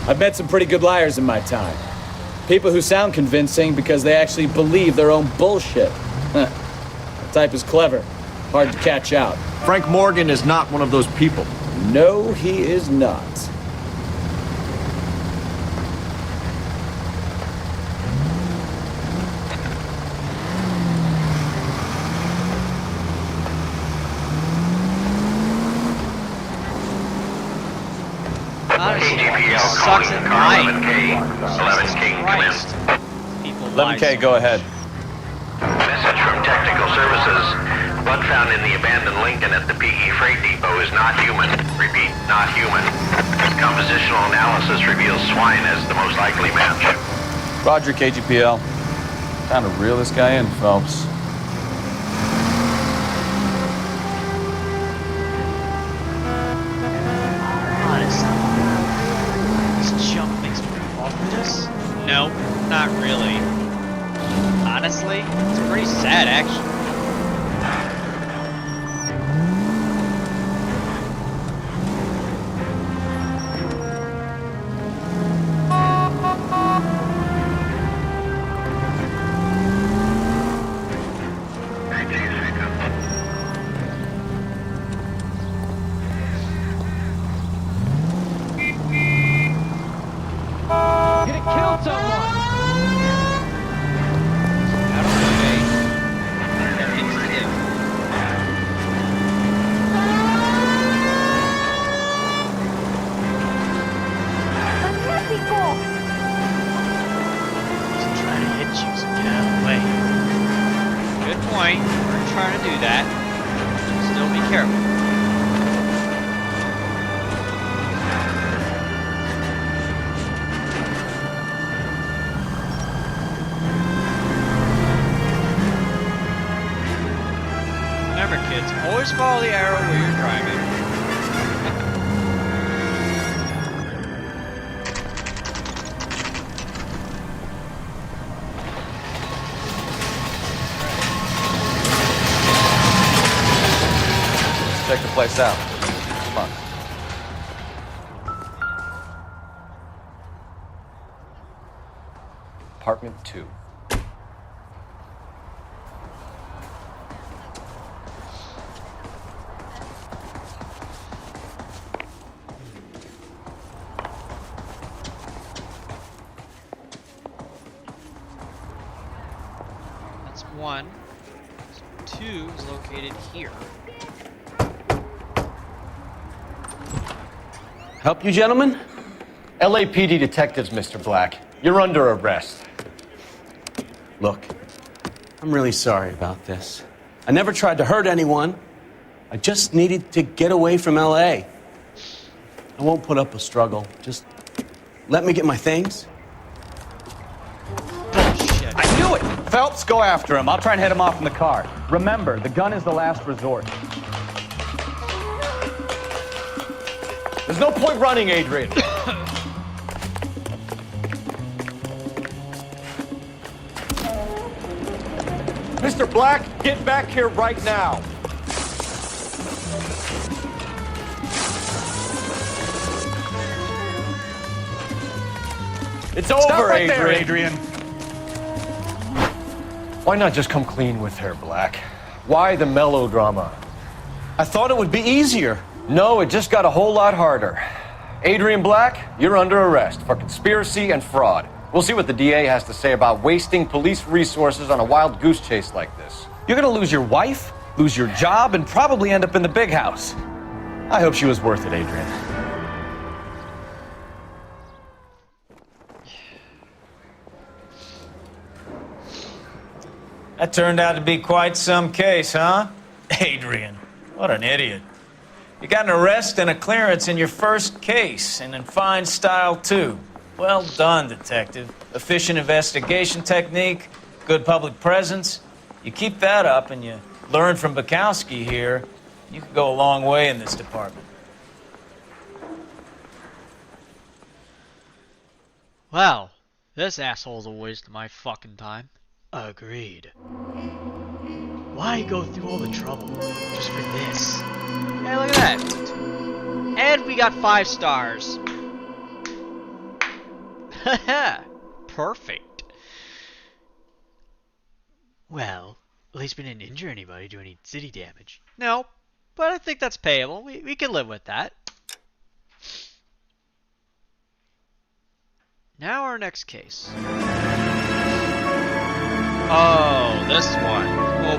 I've met some pretty good liars in my time. People who sound convincing because they actually believe their own bullshit. The type is clever, hard to catch out. Frank Morgan is not one of those people. No, he is not. KGPL sucks calling at car night. 11K. 11K, come in. People 11K, go ahead. Message from Technical Services. Blood found in the abandoned Lincoln at the PE Freight Depot is not human. Repeat, not human. Compositional analysis reveals swine as the most likely match. Roger, KGPL. Time to reel this guy in, Phelps. This jump makes me awful. No, not really. Honestly, it's pretty sad, actually. Always follow the arrow where you're driving. Let's check the place out. Come on. Apartment 2. That's 1. 2 is located here. Help you, gentlemen? LAPD detectives, Mr. Black. You're under arrest. Look, I'm really sorry about this. I never tried to hurt anyone. I just needed to get away from LA. I won't put up a struggle. Just let me get my things. Bullshit. I knew it! Phelps, go after him. I'll try and head him off in the car. Remember, the gun is the last resort. There's no point running, Adrian. Mr. Black, get back here right now. It's over, right Adrian. there, Adrian. Why not just come clean with her, Black? Why the melodrama? I thought it would be easier. No, it just got a whole lot harder. Adrian Black, you're under arrest for conspiracy and fraud. We'll see what the DA has to say about wasting police resources on a wild goose chase like this. You're gonna lose your wife, lose your job, and probably end up in the big house. I hope she was worth it, Adrian. That turned out to be quite some case, huh? Adrian, what an idiot. You got an arrest and a clearance in your first case, and in fine style, too. Well done, detective. Efficient investigation technique, good public presence. You keep that up and you learn from Bukowski here, you could go a long way in this department. Well, this asshole's a waste of my fucking time. Agreed. Why go through all the trouble just for this? Hey, look at that. And we got 5 stars. Haha, perfect. Well, at least we didn't injure anybody, do any city damage. No, but I think that's payable. We can live with that. Now our next case. Oh, this one.